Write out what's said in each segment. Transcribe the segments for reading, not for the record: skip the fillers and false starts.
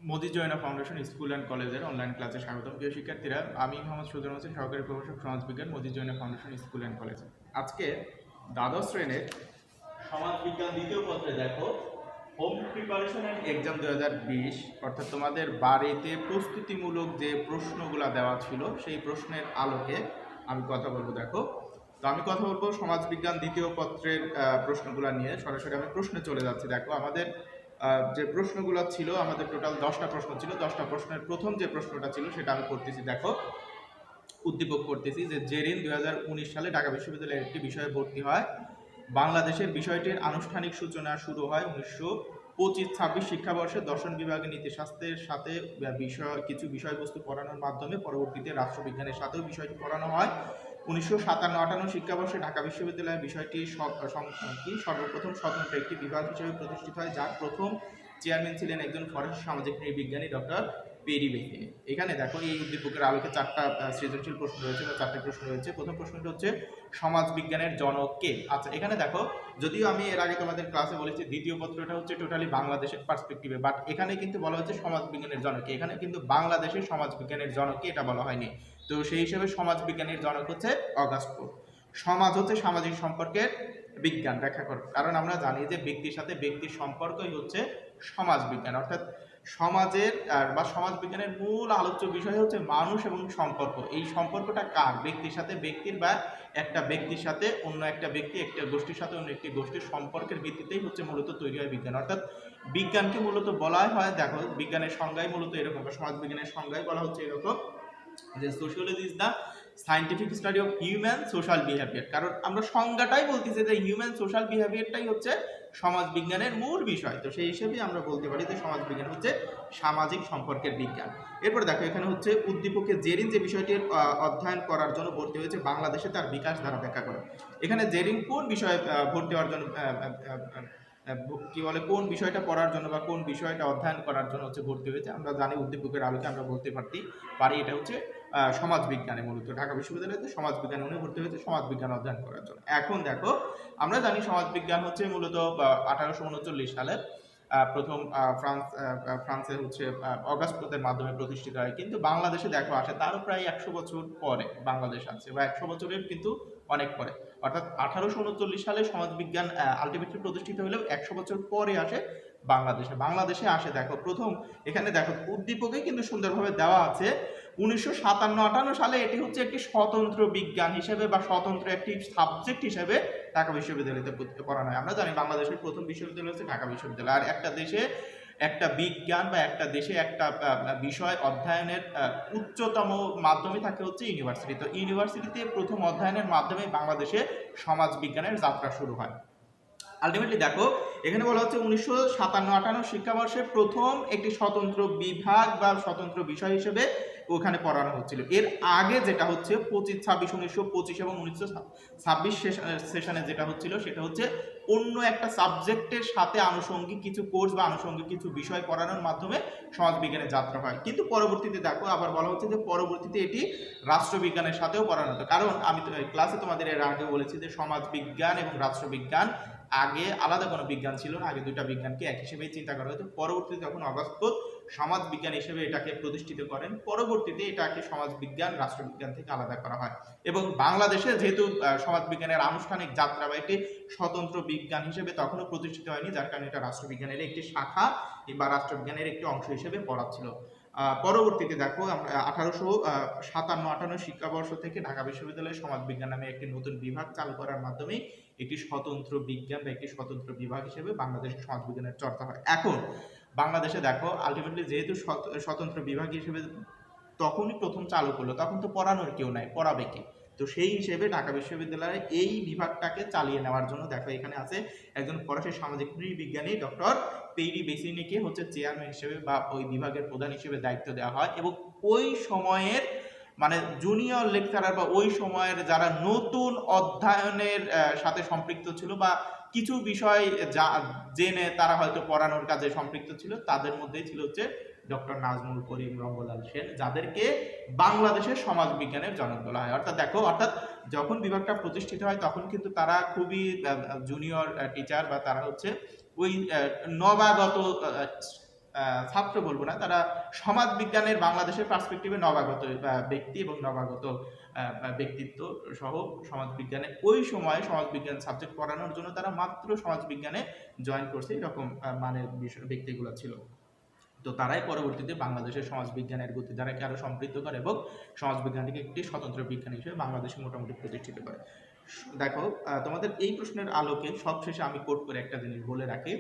মোদি জৈনা foundation school and কলেজের online ক্লাসে স্বাগতম। প্রিয় শিক্ষার্থীরা, আমি মোহাম্মদ সুজন হোসেন, সহকারী প্রভাষক সমাজবিজ্ঞান, মোদি জৈনা ফাউন্ডেশন স্কুল অ্যান্ড কলেজ। আজকে দ্বাদশ শ্রেণীর সমাজবিজ্ঞান দ্বিতীয় পত্রে দেখো হোম প্রিপারেশন অ্যান্ড এক্সাম 2020, অর্থাৎ তোমাদের বাড়িতে প্রস্তুতিমূলক যে প্রশ্নগুলো দেওয়া ছিল সেই প্রশ্নের আলোকে আমি কথা বলবো। দেখো, তো আমি কথা বলবো সমাজবিজ্ঞান দ্বিতীয় পত্রের প্রশ্নগুলো নিয়ে। সরাসরি আমি প্রশ্নে চলে যাচ্ছি। দেখো, আমাদের যে প্রশ্নগুলো ছিল, আমাদের টোটাল 10টা প্রশ্ন ছিল। 10টা প্রশ্নের প্রথম যে প্রশ্নটা ছিল সেটা আমি করতেছি। দেখো, উদ্দীপক করতেছি যে জেরিন 2019 সালে ঢাকা বিশ্ববিদ্যালয়ের একটি বিষয়ে ভর্তি হয়। বাংলাদেশের বিষয়টির আনুষ্ঠানিক সূচনা শুরু হয় 1925-26 শিক্ষাবর্ষে দর্শন বিভাগে নীতিশাস্ত্রের সাথে কিছু বিষয়বস্তু পড়ানোর মাধ্যমে পরবর্তীতে রাষ্ট্রবিজ্ঞানের সাথেও বিষয়টি পড়ানো হয়। 1957-58 শিক্ষাবর্ষে ঢাকা বিশ্ববিদ্যালয়ের বিষয়টি সর্বপ্রথম স্বতন্ত্র একটি বিভাগ হিসেবে প্রতিষ্ঠিত হয়, যার প্রথম চেয়ারম্যান ছিলেন একজন ফরাসি সামাজিক নৃবিজ্ঞানী ডক্টর পেরি বেসিনি। এখানে দেখো, এই উদ্দীপকের আলোকে 4টা সৃজনশীল প্রশ্ন রয়েছে বা 4টে প্রশ্ন রয়েছে। প্রথম প্রশ্নটা হচ্ছে সমাজ বিজ্ঞানের জনক কে? আচ্ছা, এখানে দেখো, যদিও আমি এর আগে তোমাদের ক্লাসে বলেছি দ্বিতীয় পত্রটা হচ্ছে টোটালি বাংলাদেশের পার্সপেক্টিভে, বাট এখানে কিন্তু বলা হচ্ছে সমাজ বিজ্ঞানের জনক কে। এখানে কিন্তু বাংলাদেশের সমাজ বিজ্ঞানের জনক কে এটা বলা হয়নি। তো সেই হিসেবে সমাজ বিজ্ঞানের জনক হচ্ছে অগাস্ট পোপ। সমাজ হচ্ছে সামাজিক সম্পর্কের বিজ্ঞান, ব্যাখ্যা করো। কারণ আমরা জানি যে ব্যক্তির সাথে ব্যক্তির সম্পর্কই হচ্ছে সমাজ বিজ্ঞান, অর্থাৎ সমাজের বা সমাজ বিজ্ঞানের মূল আলোচ্য বিষয় হচ্ছে মানুষ এবং সম্পর্ক। এই সম্পর্কটা কার? ব্যক্তির সাথে ব্যক্তির, বা একটা ব্যক্তির সাথে অন্য একটা ব্যক্তি, একটা গোষ্ঠীর সাথে অন্য একটি গোষ্ঠীর সম্পর্কের ভিত্তিতেই হচ্ছে মূলত তৈরি হয় বিজ্ঞান। অর্থাৎ বিজ্ঞানকে মূলত বলা হয়, দেখো বিজ্ঞানের সংজ্ঞায় মূলত এরকম, সমাজ বিজ্ঞানের সংজ্ঞায় বলা হচ্ছে এরকম যে sociology is the scientific study of human social behaviour. কারণ আমরা সংজ্ঞাটাই বলতেছি যে হিউম্যান সোশ্যাল বিহেভিয়ারটাই হচ্ছে সমাজ বিজ্ঞানের মূল বিষয়। তো সেই হিসেবে আমরা বলতে পারি যে সমাজ বিজ্ঞান হচ্ছে সামাজিক সম্পর্কের বিজ্ঞান। এরপর দেখো, এখানে হচ্ছে উদ্দীপকে জেরিন যে বিষয়টির অধ্যয়ন করার জন্য ভর্তি হয়েছে বাংলাদেশে তার বিকাশ ধারা ব্যাখ্যা করে। এখানে জেরিন কোন বিষয়ে ভর্তি হওয়ার জন্য কি বলে, কোন বিষয়টা পড়ার জন্য বা কোন বিষয়টা অধ্যয়ন করার জন্য হচ্ছে ভর্তি হয়েছে? আমরা জানি উদ্দীপকের আলোকে আমরা বলতে পারি এটা হচ্ছে সমাজ বিজ্ঞানে, মূলত ঢাকা বিশ্ববিদ্যালয়তে সমাজ বিজ্ঞানে উনি ভর্তি হয়েছে সমাজ বিজ্ঞান অধ্যয়ন করার জন্য। এখন দেখো, আমরা জানি সমাজ বিজ্ঞান হচ্ছে মূলত 1839 সালে প্রথম ফ্রান্সে হচ্ছে অগাস্ট পোপের মাধ্যমে প্রতিষ্ঠিত হয়। কিন্তু বাংলাদেশে দেখো আসে তারও প্রায় 100 বছর পরে বাংলাদেশ আছে, বা 100 বছরের কিন্তু অনেক পরে। অর্থাৎ 1839 সালে সমাজবিজ্ঞান আলটিমেটলি প্রতিষ্ঠিত হলেও 100 বছর পরে আসে বাংলাদেশে আসে। দেখো, প্রথম এখানে দেখো উদ্দীপকে কিন্তু সুন্দরভাবে দেওয়া আছে 1957-58 সালে এটি হচ্ছে একটি স্বতন্ত্র বিজ্ঞান হিসেবে বা স্বতন্ত্র একটি সাবজেক্ট হিসেবে ঢাকা বিশ্ববিদ্যালয়তে পড়ানো হয়। আমরা জানি বাংলাদেশের প্রথম বিশ্ববিদ্যালয় হচ্ছে ঢাকা বিশ্ববিদ্যালয়। আর একটা দেশে একটা বিজ্ঞান বা একটা দেশে একটা বিষয় অধ্যয়নের উচ্চতম মাধ্যমে থাকে হচ্ছে ইউনিভার্সিটি। তো ইউনিভার্সিটিতে প্রথম অধ্যয়নের মাধ্যমে বাংলাদেশে সমাজ বিজ্ঞানের যাত্রা শুরু হয়। আলটিমেটলি দেখো, এখানে বলা হচ্ছে 1957-58 শিক্ষাবর্ষে প্রথম একটি স্বতন্ত্র বিভাগ বা স্বতন্ত্র বিষয় হিসেবে ওখানে পড়ানো হচ্ছিল। এর আগে যেটা হচ্ছে 1925 এবং 1926 সেশনে যেটা হচ্ছিল সেটা হচ্ছে অন্য একটা সাবজেক্টের সাথে আনুষঙ্গিক কিছু কোর্স বা আনুষঙ্গিক কিছু বিষয় পড়ানোর মাধ্যমে সমাজবিজ্ঞানের যাত্রা হয়। কিন্তু পরবর্তীতে দেখো আবার বলা হচ্ছে যে পরবর্তীতে এটি রাষ্ট্রবিজ্ঞানের সাথেও পড়ানো হতো। কারণ আমি ক্লাসে তোমাদের এর আগে বলেছি যে সমাজবিজ্ঞান এবং রাষ্ট্রবিজ্ঞান আগে আলাদা কোনো বিজ্ঞান ছিল না, আগে দুইটা বিজ্ঞানকে এক হিসেবেই চিন্তা করা হতো। পরবর্তীতে যখন অগাস্ট পোপ সমাজ বিজ্ঞান হিসেবে এটাকে প্রতিষ্ঠিত করেন, পরবর্তীতে এটাকে সমাজ বিজ্ঞান রাষ্ট্রবিজ্ঞান থেকে আলাদা করা হয়। এবং বাংলাদেশে যেহেতু সমাজ বিজ্ঞানের আনুষ্ঠানিক যাত্রা বা একটি স্বতন্ত্র বিজ্ঞান হিসেবে তখনও প্রতিষ্ঠিত হয়নি, যার কারণে এটা রাষ্ট্রবিজ্ঞানের একটি শাখা বা রাষ্ট্রবিজ্ঞানের একটি অংশ হিসেবে পড়াচ্ছিল। পরবর্তীতে দেখো, আমরা 1857-58 শিক্ষাবর্ষ থেকে ঢাকা বিশ্ববিদ্যালয়ে সমাজবিজ্ঞান নামে একটি নতুন বিভাগ চালু করার মাধ্যমে একটি স্বতন্ত্র বিজ্ঞান বা একটি স্বতন্ত্র বিভাগ হিসেবে বাংলাদেশের সমাজবিজ্ঞানের চর্চা হয়। এখন বাংলাদেশে দেখো আলটিমেটলি যেহেতু স্বতন্ত্র বিভাগ হিসেবে তখনই প্রথম চালু করলো, তখন তো পড়ানোর কেউ নাই, পড়াবে কে? তো সেই হিসেবে ঢাকা বিশ্ববিদ্যালয়ে এই বিভাগটাকে চালিয়ে নেওয়ার জন্য দেখো এখানে আছে একজন ফরাসি সামাজিক নৃবিজ্ঞানী ডক্টর পেরি বেসিনিকে হচ্ছে চেয়ারম্যান হিসেবে বা ওই বিভাগের প্রধান হিসেবে দায়িত্ব দেওয়া হয়। এবং ওই সময়ের মানে জুনিয়র লেকচারার বা ওই সময়ের যারা নতুন অধ্যয়নের সাথে সম্পৃক্ত ছিল বা কিছু বিষয় যা জেনে তারা হয়তো পড়ানোর কাজে সম্পৃক্ত ছিল, তাদের মধ্যেই ছিল হচ্ছে ডক্টর নাজমুল করিম, রঙ্গলাল সেন, যাদেরকে বাংলাদেশের সমাজ বিজ্ঞানের জনক বলা হয়। অর্থাৎ দেখো, অর্থাৎ যখন বিভাগটা প্রতিষ্ঠিত হয় তখন কিন্তু তারা খুবই জুনিয়র টিচার বা তারা হচ্ছে ওই নবাগত ছাত্র বলবো না, তারা সমাজ বিজ্ঞানের বাংলাদেশের পার্সপেক্টিভে নবাগত ব্যক্তি এবং নবাগত ব্যক্তিত্ব সহ সমাজ বিজ্ঞানে ওই সময় সমাজ বিজ্ঞান সাবজেক্ট পড়ানোর জন্য তারা মাত্র সমাজ বিজ্ঞানে জয়েন করছে, এরকম মানের ব্যক্তিগুলো ছিল। তো তারাই পরবর্তীতে বাংলাদেশের সমাজ বিজ্ঞানের গতিধারাকে আরো সমৃদ্ধ করে এবং সমাজ বিজ্ঞানটিকে একটি স্বতন্ত্র বিজ্ঞান হিসেবে বাংলাদেশে মোটামুটি প্রতিষ্ঠিত করে। দেখো, তোমাদের এই প্রশ্নের আলোকে সবশেষে আমি কোট করে একটা জিনিস বলে রাখি,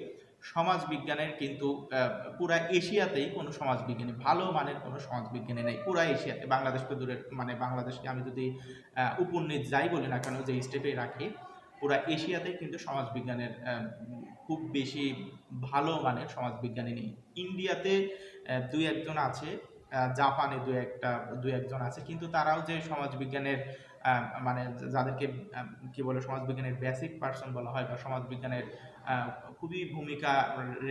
সমাজ বিজ্ঞানের কিন্তু পুরা এশিয়াতেই কোনো সমাজ বিজ্ঞানী, ভালো মানের কোনো সমাজ বিজ্ঞানী নেই পুরা এশিয়াতে। বাংলাদেশকে দূরের, মানে বাংলাদেশকে আমি যদি উপনিত যাই বলি না কেন, যে স্টেপে রাখি, পুরা এশিয়াতে কিন্তু সমাজ বিজ্ঞানের খুব বেশি ভালো মানের সমাজ বিজ্ঞানী নেই। ইন্ডিয়াতে দুই একজন আছে, জাপানে দুই একজন আছে, কিন্তু তারাও যে সমাজ বিজ্ঞানের মানে যাদেরকে কি বলে সমাজ বিজ্ঞানের বেসিক পার্সন বলা হয় বা সমাজ বিজ্ঞানের খুবই ভূমিকা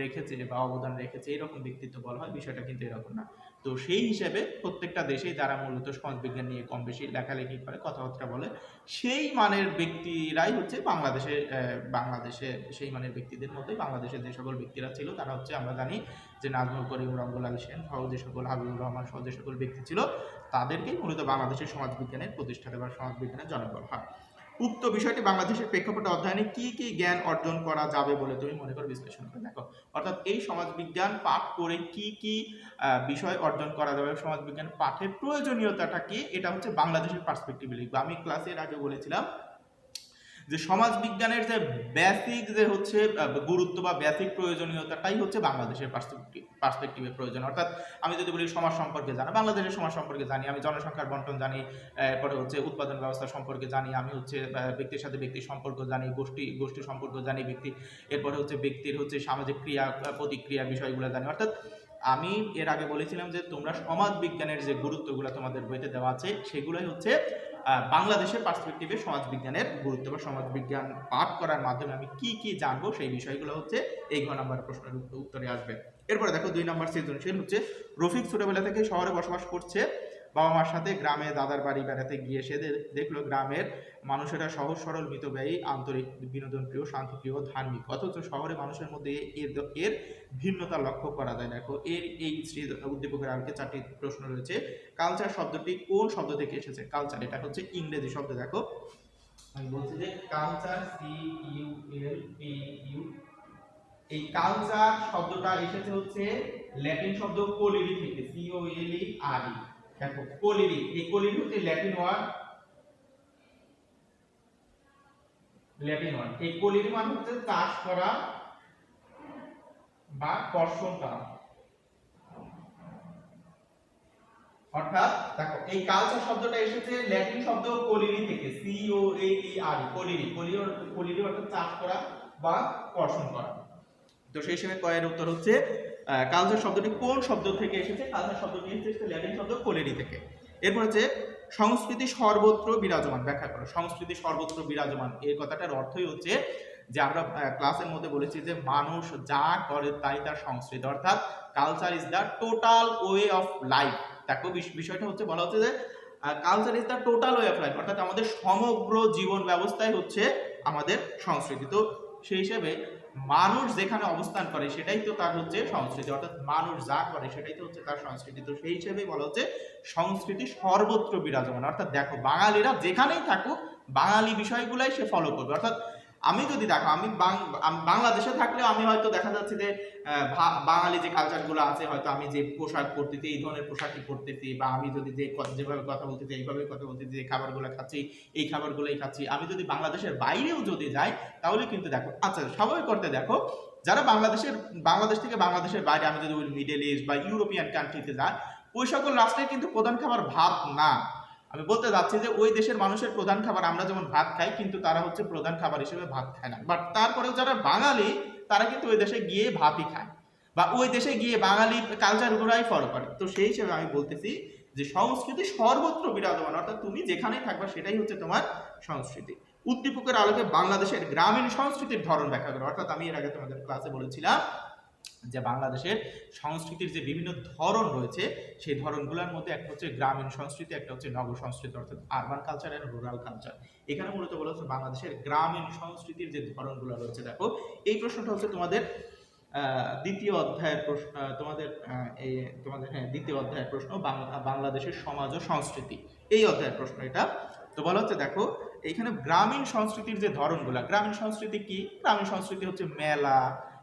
রেখেছে বা অবদান রেখেছে এরকম ব্যক্তিত্ব বলা হয়, বিষয়টা কিন্তু এরকম না। তো সেই হিসেবে প্রত্যেকটা দেশেই যারা মূলত সমাজ বিজ্ঞান নিয়ে কম বেশি লেখালেখি করে, কথাবার্তা বলে, সেই মানের ব্যক্তিরাই হচ্ছে বাংলাদেশে সেই মানের ব্যক্তিদের মধ্যে বাংলাদেশে যে সকল ব্যক্তিরা ছিল তারা হচ্ছে, আমরা জানি যে নাজমুল করিম, রঙ্গলাল সেন সহ যে সকল, হাবিবুর রহমান সহ যে সকল ব্যক্তি ছিল, তাদেরকেই মূলত বাংলাদেশের সমাজ বিজ্ঞানের প্রতিষ্ঠাতা বা সমাজ বিজ্ঞানের জনক বলা হয়। উক্ত বিষয়টি বাংলাদেশের প্রেক্ষাপটে অধ্যয়নে কি কি জ্ঞান অর্জন করা যাবে বলে তুমি মনে করো, বিশ্লেষণ করে দেখো। অর্থাৎ এই সমাজ বিজ্ঞান পাঠ করে কি কি বিষয় অর্জন করা যাবে, সমাজ বিজ্ঞান পাঠের প্রয়োজনীয়তাটা কি, এটা হচ্ছে বাংলাদেশের পার্সপেক্টিভে লিখবে। আমি ক্লাসের আগে বলেছিলাম যে সমাজ বিজ্ঞানের যে বেসিক যে হচ্ছে গুরুত্ব বা বেসিক প্রয়োজনীয়তাটাই হচ্ছে বাংলাদেশের পার্সপেক্টিভে প্রয়োজন। অর্থাৎ আমি যদি বলি সমাজ সম্পর্কে জানা, বাংলাদেশের সমাজ সম্পর্কে জানি, আমি জনসংখ্যার বন্টন জানি, এরপরে হচ্ছে উৎপাদন ব্যবস্থা সম্পর্কে জানি, আমি হচ্ছে ব্যক্তির সাথে ব্যক্তির সম্পর্ক জানি, গোষ্ঠী সম্পর্ক জানি, এরপরে হচ্ছে ব্যক্তির হচ্ছে সামাজিক ক্রিয়া প্রতিক্রিয়া বিষয়গুলো জানি। অর্থাৎ আমি এর আগে বলেছিলাম যে তোমরা সমাজ বিজ্ঞানের যে গুরুত্বগুলো তোমাদের বইতে দেওয়া আছে সেগুলোই হচ্ছে বাংলাদেশের পার্সপেক্টিভে সমাজ বিজ্ঞানের গুরুত্ব বা সমাজ বিজ্ঞান পাঠ করার মাধ্যমে আমি কি কি জানবো সেই বিষয়গুলো হচ্ছে এই ঘ নাম্বার প্রশ্নের উত্তরে আসবে। এরপরে দেখো 2 নম্বর সৃজনশীল হচ্ছে, রফিক ছোটবেলা থেকে শহরে বসবাস করছে, বাবা মার সাথে গ্রামে দাদার বাড়ি বেড়াতে গিয়ে সে দেখলো গ্রামের মানুষেরা সহজ সরল মিতব্যয়ী, আন্তরিক, বিনোদন প্রিয়, শান্তিপ্রিয়, ধার্মিক, অথচ শহরে মানুষের মধ্যে এর ভিন্নতা লক্ষ্য করা যায়। দেখো এই উদ্দীপকের আগে 4টি প্রশ্ন রয়েছে। কালচার শব্দটি কোন শব্দ থেকে এসেছে? কালচার এটা হচ্ছে ইংরেজি শব্দ। দেখো আমি বলছি যে কালচার, CULPU, এই কালচার শব্দটা এসেছে হচ্ছে ল্যাটিন শব্দ কোলিরি থেকে, COLERE। দেখো কোলিরি, এই কোলিরি হচ্ছে ল্যাটিন ওয়ার্ড, এই কোলিরি মানে হচ্ছে চাষ করা বা কর্ষণ করা। অর্থাৎ দেখো এই কালচার শব্দটা এসেছে ল্যাটিন শব্দ কোলিরি থেকে, COLERE, কোলিরি অর্থাৎ চাষ করা বা কর্ষণ করা। তো সেই সময় কয়ের উত্তর হচ্ছে কালচার শব্দটি কোন শব্দ থেকে এসেছে? কালচার শব্দটি এসেছে ল্যাটিন শব্দ কোলেরি থেকে। এরপর হচ্ছে সংস্কৃতি সর্বত্র বিরাজমান, ব্যাখ্যা করো। সংস্কৃতি সর্বত্র বিরাজমান এই কথাটার অর্থই হচ্ছে যে আমরা ক্লাসের মধ্যে বলেছি যে মানুষ যা করে তাই তার সংস্কৃতি, অর্থাৎ culture is the total way of life. দেখো বিষয়টা হচ্ছে, বলা হচ্ছে যে culture is the total way of life, অর্থাৎ আমাদের সমগ্র জীবন ব্যবস্থায় হচ্ছে আমাদের সংস্কৃতি। তো সেই হিসেবে মানুষ যেখানে অবস্থান করে সেটাই তো তার হচ্ছে সংস্কৃতি, অর্থাৎ মানুষ যা করে সেটাই তো হচ্ছে তার সংস্কৃতি। তো সেই হিসেবেই বলা হচ্ছে সংস্কৃতি সর্বত্র বিরাজমান। অর্থাৎ দেখো বাঙালিরা যেখানেই থাকুক বাঙালি বিষয়গুলাই সে ফলো করবে। অর্থাৎ আমি যদি দেখো আমি বাংলাদেশে থাকলেও আমি হয়তো দেখা যাচ্ছে যে বাঙালি যে কালচারগুলো আছে, হয়তো আমি যে পোশাক পরতেছি এই ধরনের পোশাকই পরতেছি, বা আমি যদি যেভাবে কথা বলতেছি এইভাবে কথা বলতেছি, যে খাবারগুলো খাচ্ছি এই খাবারগুলোই খাচ্ছি। আমি যদি বাংলাদেশের বাইরেও যদি যাই তাহলে কিন্তু দেখো, আচ্ছা স্বাভাবিক করতে দেখো, যারা বাংলাদেশ থেকে বাংলাদেশের বাইরে, আমি যদি মিডল ইস্ট বা ইউরোপিয়ান কান্ট্রিতে যাই, ওই সকল রাষ্ট্রের কিন্তু প্রধান খাবার ভাত না। আমি বলতে যাচ্ছি যে ওই দেশের মানুষের প্রধান খাবার, আমরা যেমন ভাত খাই কিন্তু তারা হচ্ছে প্রধান খাবার হিসেবে ভাত খায় না। বাট তারপরেও যারা বাঙালি তারা কিন্তু ওই দেশে গিয়ে ভাতই খায়, বা ওই দেশে গিয়ে বাঙালি কালচারগুলোই ফলো করে। তো সেই হিসেবে আমি বলতেছি যে সংস্কৃতি সর্বত্র বিরাজমান, অর্থাৎ তুমি যেখানেই থাকবা সেটাই হচ্ছে তোমার সংস্কৃতি। উদ্দীপকের আলোকে বাংলাদেশের গ্রামীণ সংস্কৃতির ধরন ব্যাখ্যা করো। অর্থাৎ আমি এর আগে তোমাদের ক্লাসে বলেছিলাম যে বাংলাদেশের সংস্কৃতির যে বিভিন্ন ধরন রয়েছে সেই ধরনগুলোর মধ্যে একটা হচ্ছে গ্রামীণ সংস্কৃতি, একটা হচ্ছে নগর সংস্কৃতি, অর্থাৎ urban culture and rural culture. এখানে মূলত বলা হচ্ছে বাংলাদেশের গ্রামীণ সংস্কৃতির যে ধরনগুলো রয়েছে। দেখো এই প্রশ্নটা হচ্ছে তোমাদের দ্বিতীয় অধ্যায়ের প্রশ্ন তোমাদের এই তোমাদের দ্বিতীয় অধ্যায়ের প্রশ্ন বাংলাদেশের সমাজ ও সংস্কৃতি, এই অধ্যায়ের প্রশ্ন এটা। তো বলা হচ্ছে দেখো এইখানে গ্রামীণ সংস্কৃতির যে ধরনগুলা, গ্রামীণ সংস্কৃতি কি? গ্রামীণ সংস্কৃতি হচ্ছে মেলা,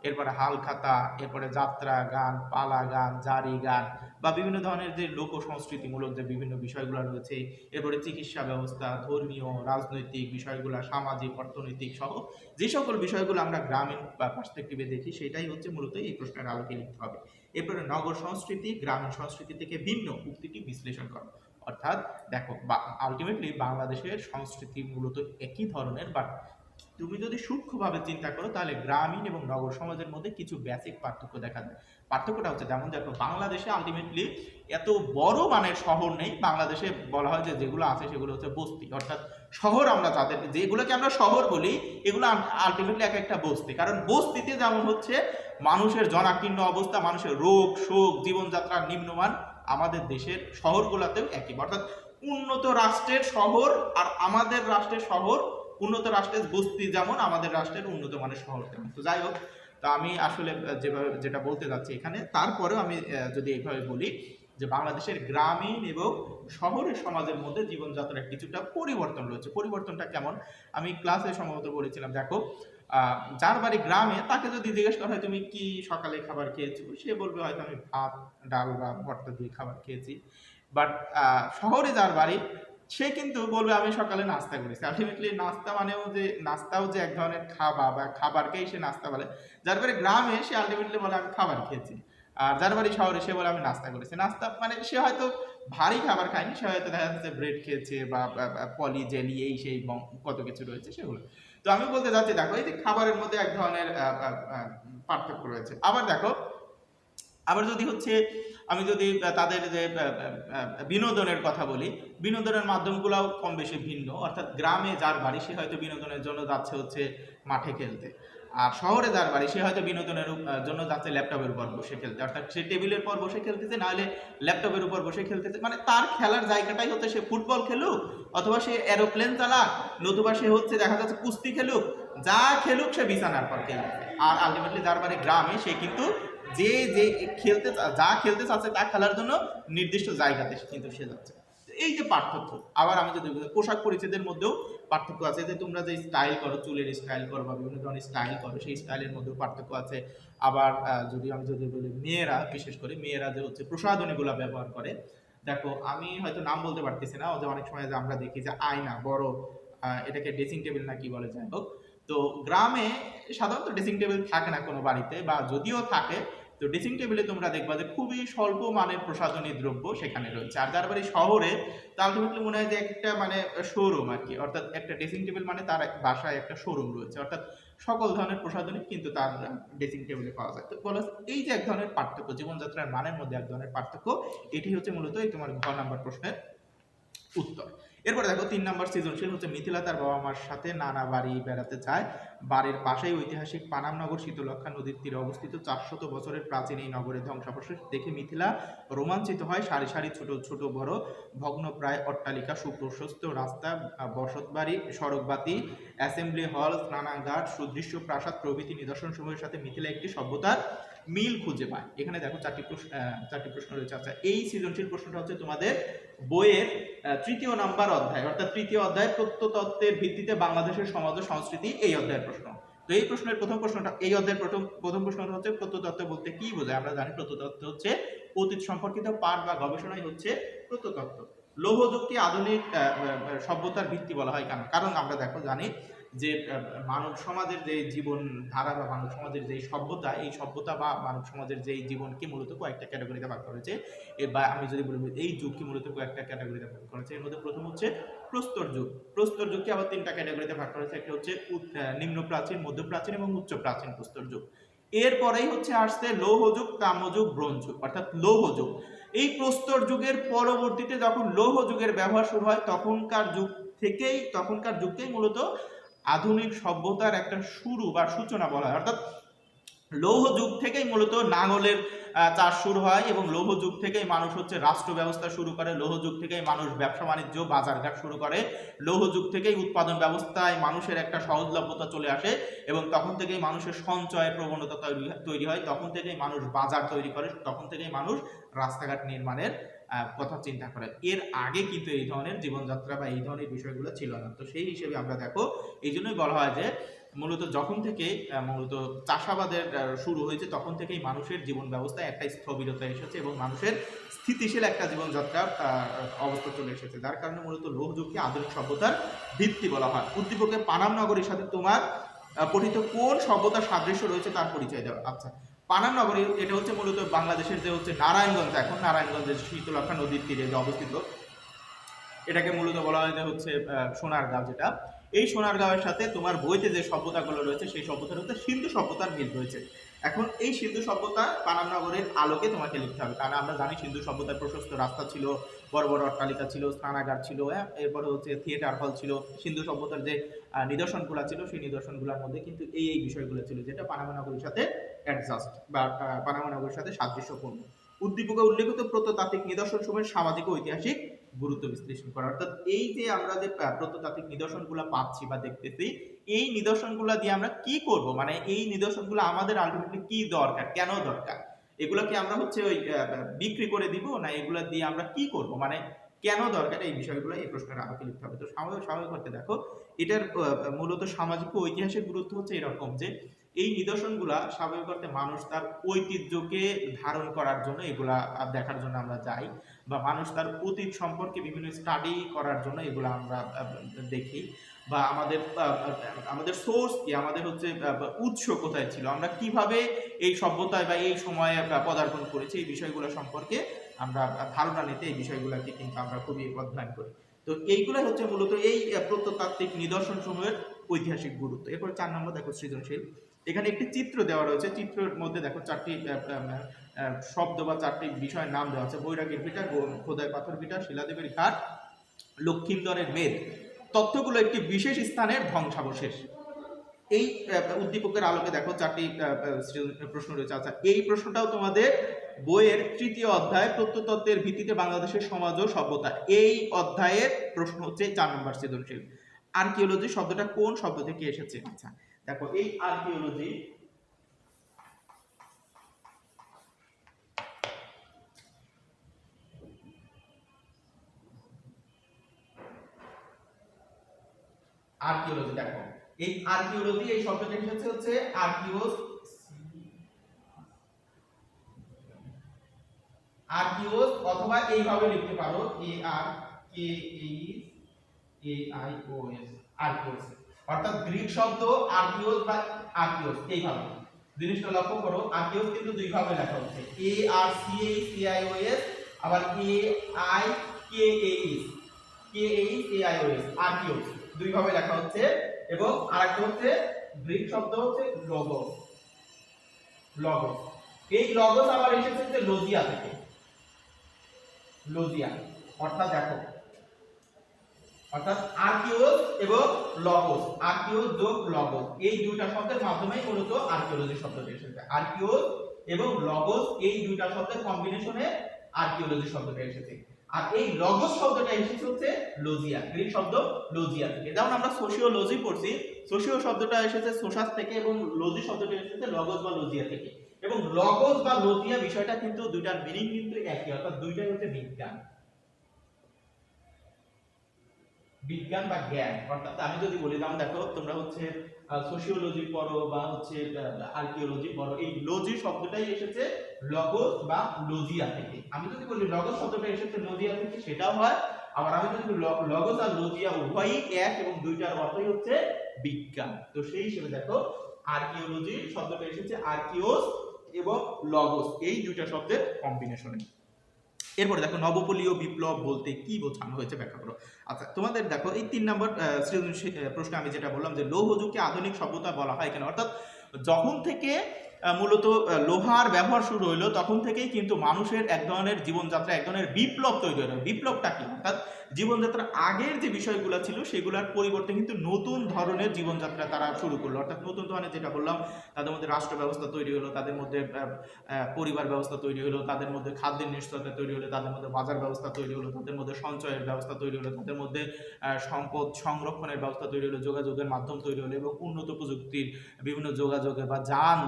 এরপরে হালখাতা, এরপরে যাত্রা গান, পালা গান, জারি গান বা বিভিন্ন ধরনের যে লোক সংস্কৃতিমূলক যে বিভিন্ন বিষয়গুলো রয়েছে, এরপরে চিকিৎসা ব্যবস্থা, ধর্মীয়, রাজনৈতিক বিষয়গুলো, সামাজিক, অর্থনৈতিক সহ যে সকল বিষয়গুলো আমরা গ্রামীণ বা পার্সপেক্টিভে দেখি, সেটাই হচ্ছে মূলত এই প্রশ্নের আলোকে লিখতে হবে। এরপরে নগর সংস্কৃতি গ্রামীণ সংস্কৃতি থেকে ভিন্ন, উক্তিটি বিশ্লেষণ করো। অর্থাৎ দেখো আলটিমেটলি বাংলাদেশের সংস্কৃতি মূলত একই ধরনের, বাট তুমি যদি সূক্ষ্মভাবে চিন্তা করো তাহলে গ্রামীণ এবং নগর সমাজের মধ্যে কিছু বেসিক পার্থক্য দেখা যায়। পার্থক্যটা হচ্ছে যেমন দেখো বাংলাদেশে আলটিমেটলি এত বড় মানের শহর নেই। বাংলাদেশে বলা হয় যে যেগুলো আছে সেগুলো হচ্ছে বস্তি, অর্থাৎ শহর আমরা যাদের যেগুলোকে আমরা শহর বলি এগুলো আলটিমেটলি এক একটা বস্তি। কারণ বস্তিতে যেমন হচ্ছে মানুষের জনাকীর্ণ অবস্থা, মানুষের রোগ শোক, জীবনযাত্রার নিম্নমান, আমাদের দেশের শহরগুলোতেও একই। অর্থাৎ উন্নত রাষ্ট্রের শহর আর আমাদের রাষ্ট্রের শহর, উন্নত রাষ্ট্রের বস্তি যেমন আমাদের রাষ্ট্রের উন্নত মানের শহর তেমন। তো যাই হোক, তা আমি আসলে যেভাবে যেটা বলতে যাচ্ছি এখানে, তারপরেও আমি যদি এইভাবে বলি যে বাংলাদেশের গ্রামীণ এবং শহরের সমাজের মধ্যে জীবনযাত্রার কিছুটা পরিবর্তন রয়েছে। পরিবর্তনটা কেমন আমি ক্লাসে সম্ভবত বলেছিলাম। দেখো যার বাড়ি গ্রামে তাকে যদি জিজ্ঞেস করা হয় তুমি কি সকালে খাবার খেয়েছো, সে বলবে হয়তো আমি ভাত ডাল বা ভর্তা দিয়ে খাবার খেয়েছি। বাট শহরে যার বাড়ি সে কিন্তু বলবে আমি সকালে নাস্তা করেছি। আলটিমেটলি নাস্তা মানেও যে নাস্তাও যে এক ধরনের খাবার বা খাবারকেই সে নাস্তা বলে। যার বাড়ি গ্রামে সে আলটিমেটলি বলে আমি খাবার খেয়েছি, আর যার বাড়ি শহরে সে বলে আমি নাস্তা করেছি। নাস্তা মানে সে হয়তো ভারী খাবার খায়নি, সে হয়তো দেখা যাচ্ছে ব্রেড খেয়েছে বা পলি জেলি এই সেই কত কিছু রয়েছে সেগুলো। তো আমি বলতে যাচ্ছি দেখো এই যে খাবারের মধ্যে এক ধরনের পার্থক্য রয়েছে। আবার দেখো আবার যদি হচ্ছে আমি যদি তাদের যে বিনোদনের কথা বলি, বিনোদনের মাধ্যমগুলোও কম বেশি ভিন্ন। অর্থাৎ গ্রামে যার বাড়ি সে হয়তো বিনোদনের জন্য যাচ্ছে হচ্ছে মাঠে খেলতে, আর শহরে যার বাড়ি সে হয়তো বিনোদনের জন্য যাচ্ছে ল্যাপটপের উপর বসে খেলতে। অর্থাৎ সে টেবিলের পর বসে খেলতেছে, নাহলে ল্যাপটপের উপর বসে খেলতেছে। মানে তার খেলার জায়গাটাই হচ্ছে সে ফুটবল খেলুক, অথবা সে এরোপ্লেন চালাক, নতুবা সে হচ্ছে দেখা যাচ্ছে কুস্তি খেলুক, যা খেলুক সে বিছানার পর খেলবে। আর আলটিমেটলি যার বাড়ি গ্রামে সে কিন্তু যে যে খেলতে যা খেলতে চাচ্ছে তা খেলার জন্য নির্দিষ্ট জায়গাতে কিন্তু সে যাচ্ছে। এই যে পার্থক্য। আবার আমি যদি পোশাক পরিচ্ছদের মধ্যেও পার্থক্য আছে, যে তোমরা যে স্টাইল করো, চুলের স্টাইল করো বা বিভিন্ন ধরনের স্টাইল করো, সেই স্টাইলের মধ্যেও পার্থক্য আছে। আবার আমি যদি বলি মেয়েরা, বিশেষ করে মেয়েরা যে হচ্ছে প্রসাধনীগুলো ব্যবহার করে, দেখো আমি হয়তো নাম বলতে পারতেছি না, যে অনেক সময় যে আমরা দেখি যে আয়না বড়, এটাকে ড্রেসিং টেবিল না কি বলে, যাই হোক। তো গ্রামে সাধারণত ড্রেসিং টেবিল থাকে না কোনো বাড়িতে, বা যদিও থাকে তো ড্রেসিং টেবিলে তোমরা দেখবা যে খুবই স্বল্প মানের প্রসাধনী দ্রব্য সেখানে রয়েছে। আর যার বাড়ি শহরে তা আলটিমেটলি মনে হয় যে একটা মানে শোরুম আর কি। অর্থাৎ একটা ড্রেসিং টেবিল মানে তার বাসায় একটা শোরুম রয়েছে, অর্থাৎ সকল ধরনের প্রসাধনী কিন্তু তার ড্রেসিং টেবিলে পাওয়া যায়। তো বলা এই যে এক ধরনের পার্থক্য, জীবনযাত্রার মানের মধ্যে এক ধরনের পার্থক্য, এটি হচ্ছে মূলত এই তোমার ঘ নাম্বার প্রশ্নের উত্তর। এরপরে দেখো 3 নম্বর সৃজনশীল হচ্ছে মিথিলা তার বাবা মার সাথে নানা বাড়ি বেড়াতে যায়। বাড়ির পাশেই ঐতিহাসিক পানামনগর শীতলক্ষা নদীর তীরে অবস্থিত 400 বছরের প্রাচীন এই নগরের ধ্বংসাবশেষ দেখে মিথিলা রোমাঞ্চিত হয়। সারি সারি ছোট ছোট বড় ভগ্নপ্রায় অট্টালিকা, সুপ্রশস্ত রাস্তা, বসতবাড়ি, সড়কবাতি, অ্যাসেম্বলি হল, স্নানাগার, সুদৃশ্য প্রাসাদ প্রভৃতি নিদর্শন সমূহের সাথে মিথিলা একটি সভ্যতার মিল খুঁজে পায়। এখানে দেখো চারটি প্রশ্ন রয়েছে। আচ্ছা, এই সৃজনশীল প্রশ্নটা হচ্ছে তোমাদের বইয়ের 3য় নাম্বার অধ্যায়, অর্থাৎ 3য় অধ্যায় প্রত্নতত্ত্বের ভিত্তিতে বাংলাদেশের সমাজ ও সংস্কৃতি, এই অধ্যায়ের প্রশ্ন। তো এই প্রশ্নের প্রথম প্রশ্নটা, এই অধ্যায়ের প্রথম প্রশ্নটা হচ্ছে প্রত্নতত্ত্ব বলতে কি বোঝায়। আমরা জানি প্রত্নতত্ত্ব হচ্ছে অতীত সম্পর্কিত পাঠ বা গবেষণাই হচ্ছে প্রত্নতত্ত্ব। লৌহ যুগকে আধুনিক সভ্যতার ভিত্তি বলা হয় কেন? কারণ আমরা দেখো জানি যে মানব সমাজের যে জীবন ধারা বা মানব সমাজের যে সভ্যতা, এই সভ্যতা বা মানব সমাজের যে জীবনকে মূলত কয়েকটা ক্যাটাগরিতে ভাগ করেছে। বা আমি যদি বলি এই যুগকে মূলত কয়েকটা ক্যাটাগরিতে ভাগ করেছে। এর মধ্যে প্রথম হচ্ছে প্রস্তর যুগ। প্রস্তর যুগকে আবার 3টা ক্যাটাগরিতে ভাগ করেছে। একটা হচ্ছে নিম্ন প্রাচীন, মধ্য প্রাচীন এবং উচ্চ প্রাচীন প্রস্তর যুগ। এরপরেই হচ্ছে আসছে লৌহ যুগ, তাম্র যুগ, ব্রোঞ্জ যুগ, অর্থাৎ লৌহ যুগ। এই প্রস্তর যুগের পরবর্তীতে যখন লৌহ যুগের ব্যবহার শুরু হয়, তখনকার যুগকেই মূলত আধুনিক সভ্যতার একটা শুরু বা সূচনা বলা হয়। অর্থাৎ লৌহ যুগ থেকেই মূলত নাঙলের চাষ শুরু হয় এবং লৌহ যুগ থেকেই মানুষ হচ্ছে রাষ্ট্র ব্যবস্থা শুরু করে, লৌহ যুগ থেকেই মানুষ ব্যবসা বাণিজ্য বাজারঘাট শুরু করে, লৌহ যুগ থেকেই উৎপাদন ব্যবস্থায় মানুষের একটা সহজলভ্যতা চলে আসে এবং তখন থেকেই মানুষের সঞ্চয়ের প্রবণতা তৈরি হয়, তখন থেকেই মানুষ বাজার তৈরি করে, তখন থেকেই মানুষ রাস্তাঘাট নির্মাণের কথা চিন্তা করে। এর আগে কিন্তু এই ধরনের জীবনযাত্রা বা এই ধরনের বিষয়গুলো ছিল না। তো সেই হিসেবে আমরা দেখো এই জন্যই বলা হয় যে মূলত যখন থেকে মূলত চাষাবাদের শুরু হয়েছে তখন থেকেই মানুষের জীবন ব্যবস্থায় একটা স্থবিরতা এসেছে এবং মানুষের স্থিতিশীল একটা জীবনযাত্রার অবস্থা চলে এসেছে, যার কারণে মূলত লৌহ যুগকে আধুনিক সভ্যতার ভিত্তি বলা হয়। উদ্দীপকে পানাম নগরীর সাথে তোমার পঠিত কোন সভ্যতার সাদৃশ্য রয়েছে তার পরিচয় দেওয়া। আচ্ছা, পানাম নগরী এটা হচ্ছে মূলত বাংলাদেশের যে হচ্ছে নারায়ণগঞ্জ, এখন নারায়ণগঞ্জের শীতলক্ষা নদীর তীরে যে অবস্থিত, এটাকে মূলত বলা হয় যে হচ্ছে সোনারগাঁও। যেটা এই সোনারগাঁওয়ের সাথে তোমার বইতে যে সভ্যতাগুলো রয়েছে সেই সভ্যতার হচ্ছে সিন্ধু সভ্যতার মিল রয়েছে। এখন এই সিন্ধু সভ্যতা পানাম নগরের আলোকে তোমাকে লিখতে হবে, কারণ আমরা জানি সিন্ধু সভ্যতার প্রশস্ত রাস্তা ছিল, বড় বড় অট্টালিকা ছিল, স্নানাগার ছিল, এরপরে হচ্ছে থিয়েটার হল ছিল। সিন্ধু সভ্যতার যে নিদর্শনগুলো ছিল সেই নিদর্শনগুলোর মধ্যে কিন্তু এই বিষয়গুলো ছিল, যেটা পানামা নগরীর সাথে অ্যাডজাস্ট বা পানামা নগরীর সাথে সাদৃশ্যপূর্ণ। উদ্দীপকে উল্লেখিত প্রত্নতাত্ত্বিক নিদর্শন সময়ের সামাজিক ও ঐতিহাসিক গুরুত্ব বিশ্লেষণ করা। অর্থাৎ এই যে আমরা যে প্রত্নতাত্ত্বিক নিদর্শনগুলো পাচ্ছি বা দেখতেছি, এই নিদর্শনগুলো দিয়ে আমরা কি করব, মানে এই নিদর্শনগুলো আমাদের আলটিমেটলি কি দরকার, কেন দরকার, এগুলো কি আমরা হচ্ছে ওই বিক্রি করে দিব, না এগুলো দিয়ে আমরা কি করব, মানে কেন দরকার, এই বিষয়গুলো এই প্রশ্নের আলোকে লিখতে হবে। তো স্বাভাবিক করতে দেখো এটার মূলত সামাজিক ও ঐতিহাসিক গুরুত্ব হচ্ছে এরকম যে এই নিদর্শনগুলা স্বাভাবিক অর্থে মানুষ তার ঐতিহ্যকে ধারণ করার জন্য এগুলা দেখার জন্য আমরা যাই, বা মানুষ তার অতীত সম্পর্কে বিভিন্ন স্টাডি করার জন্য এগুলো আমরা দেখি, বা আমাদের আমাদের সোর্স কি, আমাদের হচ্ছে উৎস কোথায় ছিল, আমরা কিভাবে এই সভ্যতায় বা এই সময়ে পদার্পণ করেছি, এই বিষয়গুলো সম্পর্কে আমরা ধারণা নিতে এই বিষয়গুলোকে কিন্তু আমরা খুবই অধ্যয়ন করি। তো এইগুলো হচ্ছে মূলত এই প্রত্নতাত্ত্বিক নিদর্শন সমূহের ঐতিহাসিক গুরুত্ব। এরপর 4 নম্বর দেখো সৃজনশীল। এখানে একটি চিত্র দেওয়া রয়েছে, চিত্রের মধ্যে দেখো চারটি শব্দ বা চারটি বিষয়ের নাম দেওয়া আছে: বৈরাগীর ভিটা, খোদাই পাথর ভিটা, শিলাদেবীর ঘাট, লক্ষিন্দরের মেদ। তথ্যগুলো একটি বিশেষ স্থানের ধ্বংসাবশেষ। এই উদ্দীপকের আলোকে দেখো চারটি প্রশ্ন রয়েছে। আচ্ছা, এই প্রশ্নটাও তোমাদের বইয়ের 3য় অধ্যায় প্রত্নতত্ত্বের ভিত্তিতে বাংলাদেশের সমাজ ও সভ্যতা, এই অধ্যায়ের প্রশ্ন হচ্ছে 4 নম্বর সৃজনশীল। আর্কিওলজি শব্দটা কোন শব্দ থেকে এসেছে? আচ্ছা দেখো, এই আর্কিওলজি দেখো, এই আর্কিওলজি এই শব্দটা এসেছে হচ্ছে আর্কিওস অথবা এইভাবে লিখতে পারো ARKEAIOS, আর্কিওস। অর্থাৎ গ্রিক শব্দ আর্কিওস বা আর্কিওস, এইভাবে জিনিসটা লক্ষ্য করো। আর্কিওস কিন্তু দুই ভাবে লেখা হচ্ছে, ARCAIOS, আবার AIKAIOS, আর্কিওস দুই ভাবে লেখা হচ্ছে। এবং আরেকটা হচ্ছে গ্রিক শব্দ হচ্ছে লগোস। এই লগোস আবার এসেছে যে লজিয়া থেকে, লজিয়া। অর্থাৎ দেখো, অর্থাৎ আর্কিওস এবং লগোস, আর্কিওস যোগ লগোস, এই দুইটা শব্দের মাধ্যমেই মূলত আর্কিওলজি শব্দটি এসেছে। আর্কিওস এবং লগোস এই দুইটা শব্দের কম্বিনেশনে আর্কিওলজি শব্দটা এসেছে। আর এই লগোস শব্দটা এসেছে হচ্ছে লজিয়া, গ্রিক শব্দ লজিয়া থেকে। যেমন আমরা সোশিওলজি পড়ছি, সোশিও শব্দটা এসেছে সোশাস থেকে এবং লজি শব্দটা এসেছে লগোস বা লজিয়া থেকে। এবং লগোস বা লজিয়া বিষয়টা কিন্তু দুইটার মিনিং কিন্তু একই, অর্থাৎ দুইটাই হচ্ছে বিজ্ঞান, বিজ্ঞান বা জ্ঞান। অর্থাৎ আমি যদি বলি, যেমন দেখো তোমরা হচ্ছে সোশিওলজি পড়ো বা হচ্ছে আর্কিওলজি পড়ো, এই লজি শব্দটাই এসেছে লগোস বা লজিয়া থেকে। আমি যদি বলি লগোস শব্দটা এসেছে লজিয়া থেকে, সেটাও হয়। আবার আমি যদি লগোস আর লজিয়া উভয়ই এক এবং দুইটার অর্থই হচ্ছে বিজ্ঞান। তো সেই হিসেবে দেখো আর্কিওলজি শব্দটা এসেছে আর্কিওস এবং লগোস এই দুইটা শব্দের কম্বিনেশনে। এরপরে দেখো নবপলীয় বিপ্লব বলতে কি বোঝানো হয়েছে ব্যাখ্যা করো। আচ্ছা তোমাদের দেখো এই 3 নম্বর সৃজনশীল প্রশ্ন আমি যেটা বললাম যে লৌহ যুগকে আধুনিক সভ্যতা বলা হয় কেন, অর্থাৎ যখন থেকে মূলত লোহার ব্যবহার শুরু হইলো তখন থেকেই কিন্তু মানুষের এক ধরনের জীবনযাত্রা, এক ধরনের বিপ্লব তৈরি হলো। বিপ্লবটা কি? অর্থাৎ জীবনযাত্রার আগের যে বিষয়গুলো ছিল সেগুলোর পরিবর্তে কিন্তু নতুন ধরনের জীবনযাত্রা তারা শুরু করলো, অর্থাৎ নতুন ধরনের যেটা বললাম, তাদের মধ্যে রাষ্ট্র ব্যবস্থা তৈরি হলো, তাদের মধ্যে পরিবার ব্যবস্থা তৈরি হলো, তাদের মধ্যে খাদ্যের নিশ্চয়তা তৈরি হলো, তাদের মধ্যে বাজার ব্যবস্থা তৈরি হলো, তাদের মধ্যে সঞ্চয়ের ব্যবস্থা তৈরি হলো, তাদের মধ্যে সম্পদ সংরক্ষণের ব্যবস্থা তৈরি হলো, যোগাযোগের মাধ্যম তৈরি হলো এবং উন্নত প্রযুক্তির বিভিন্ন যোগাযোগে বা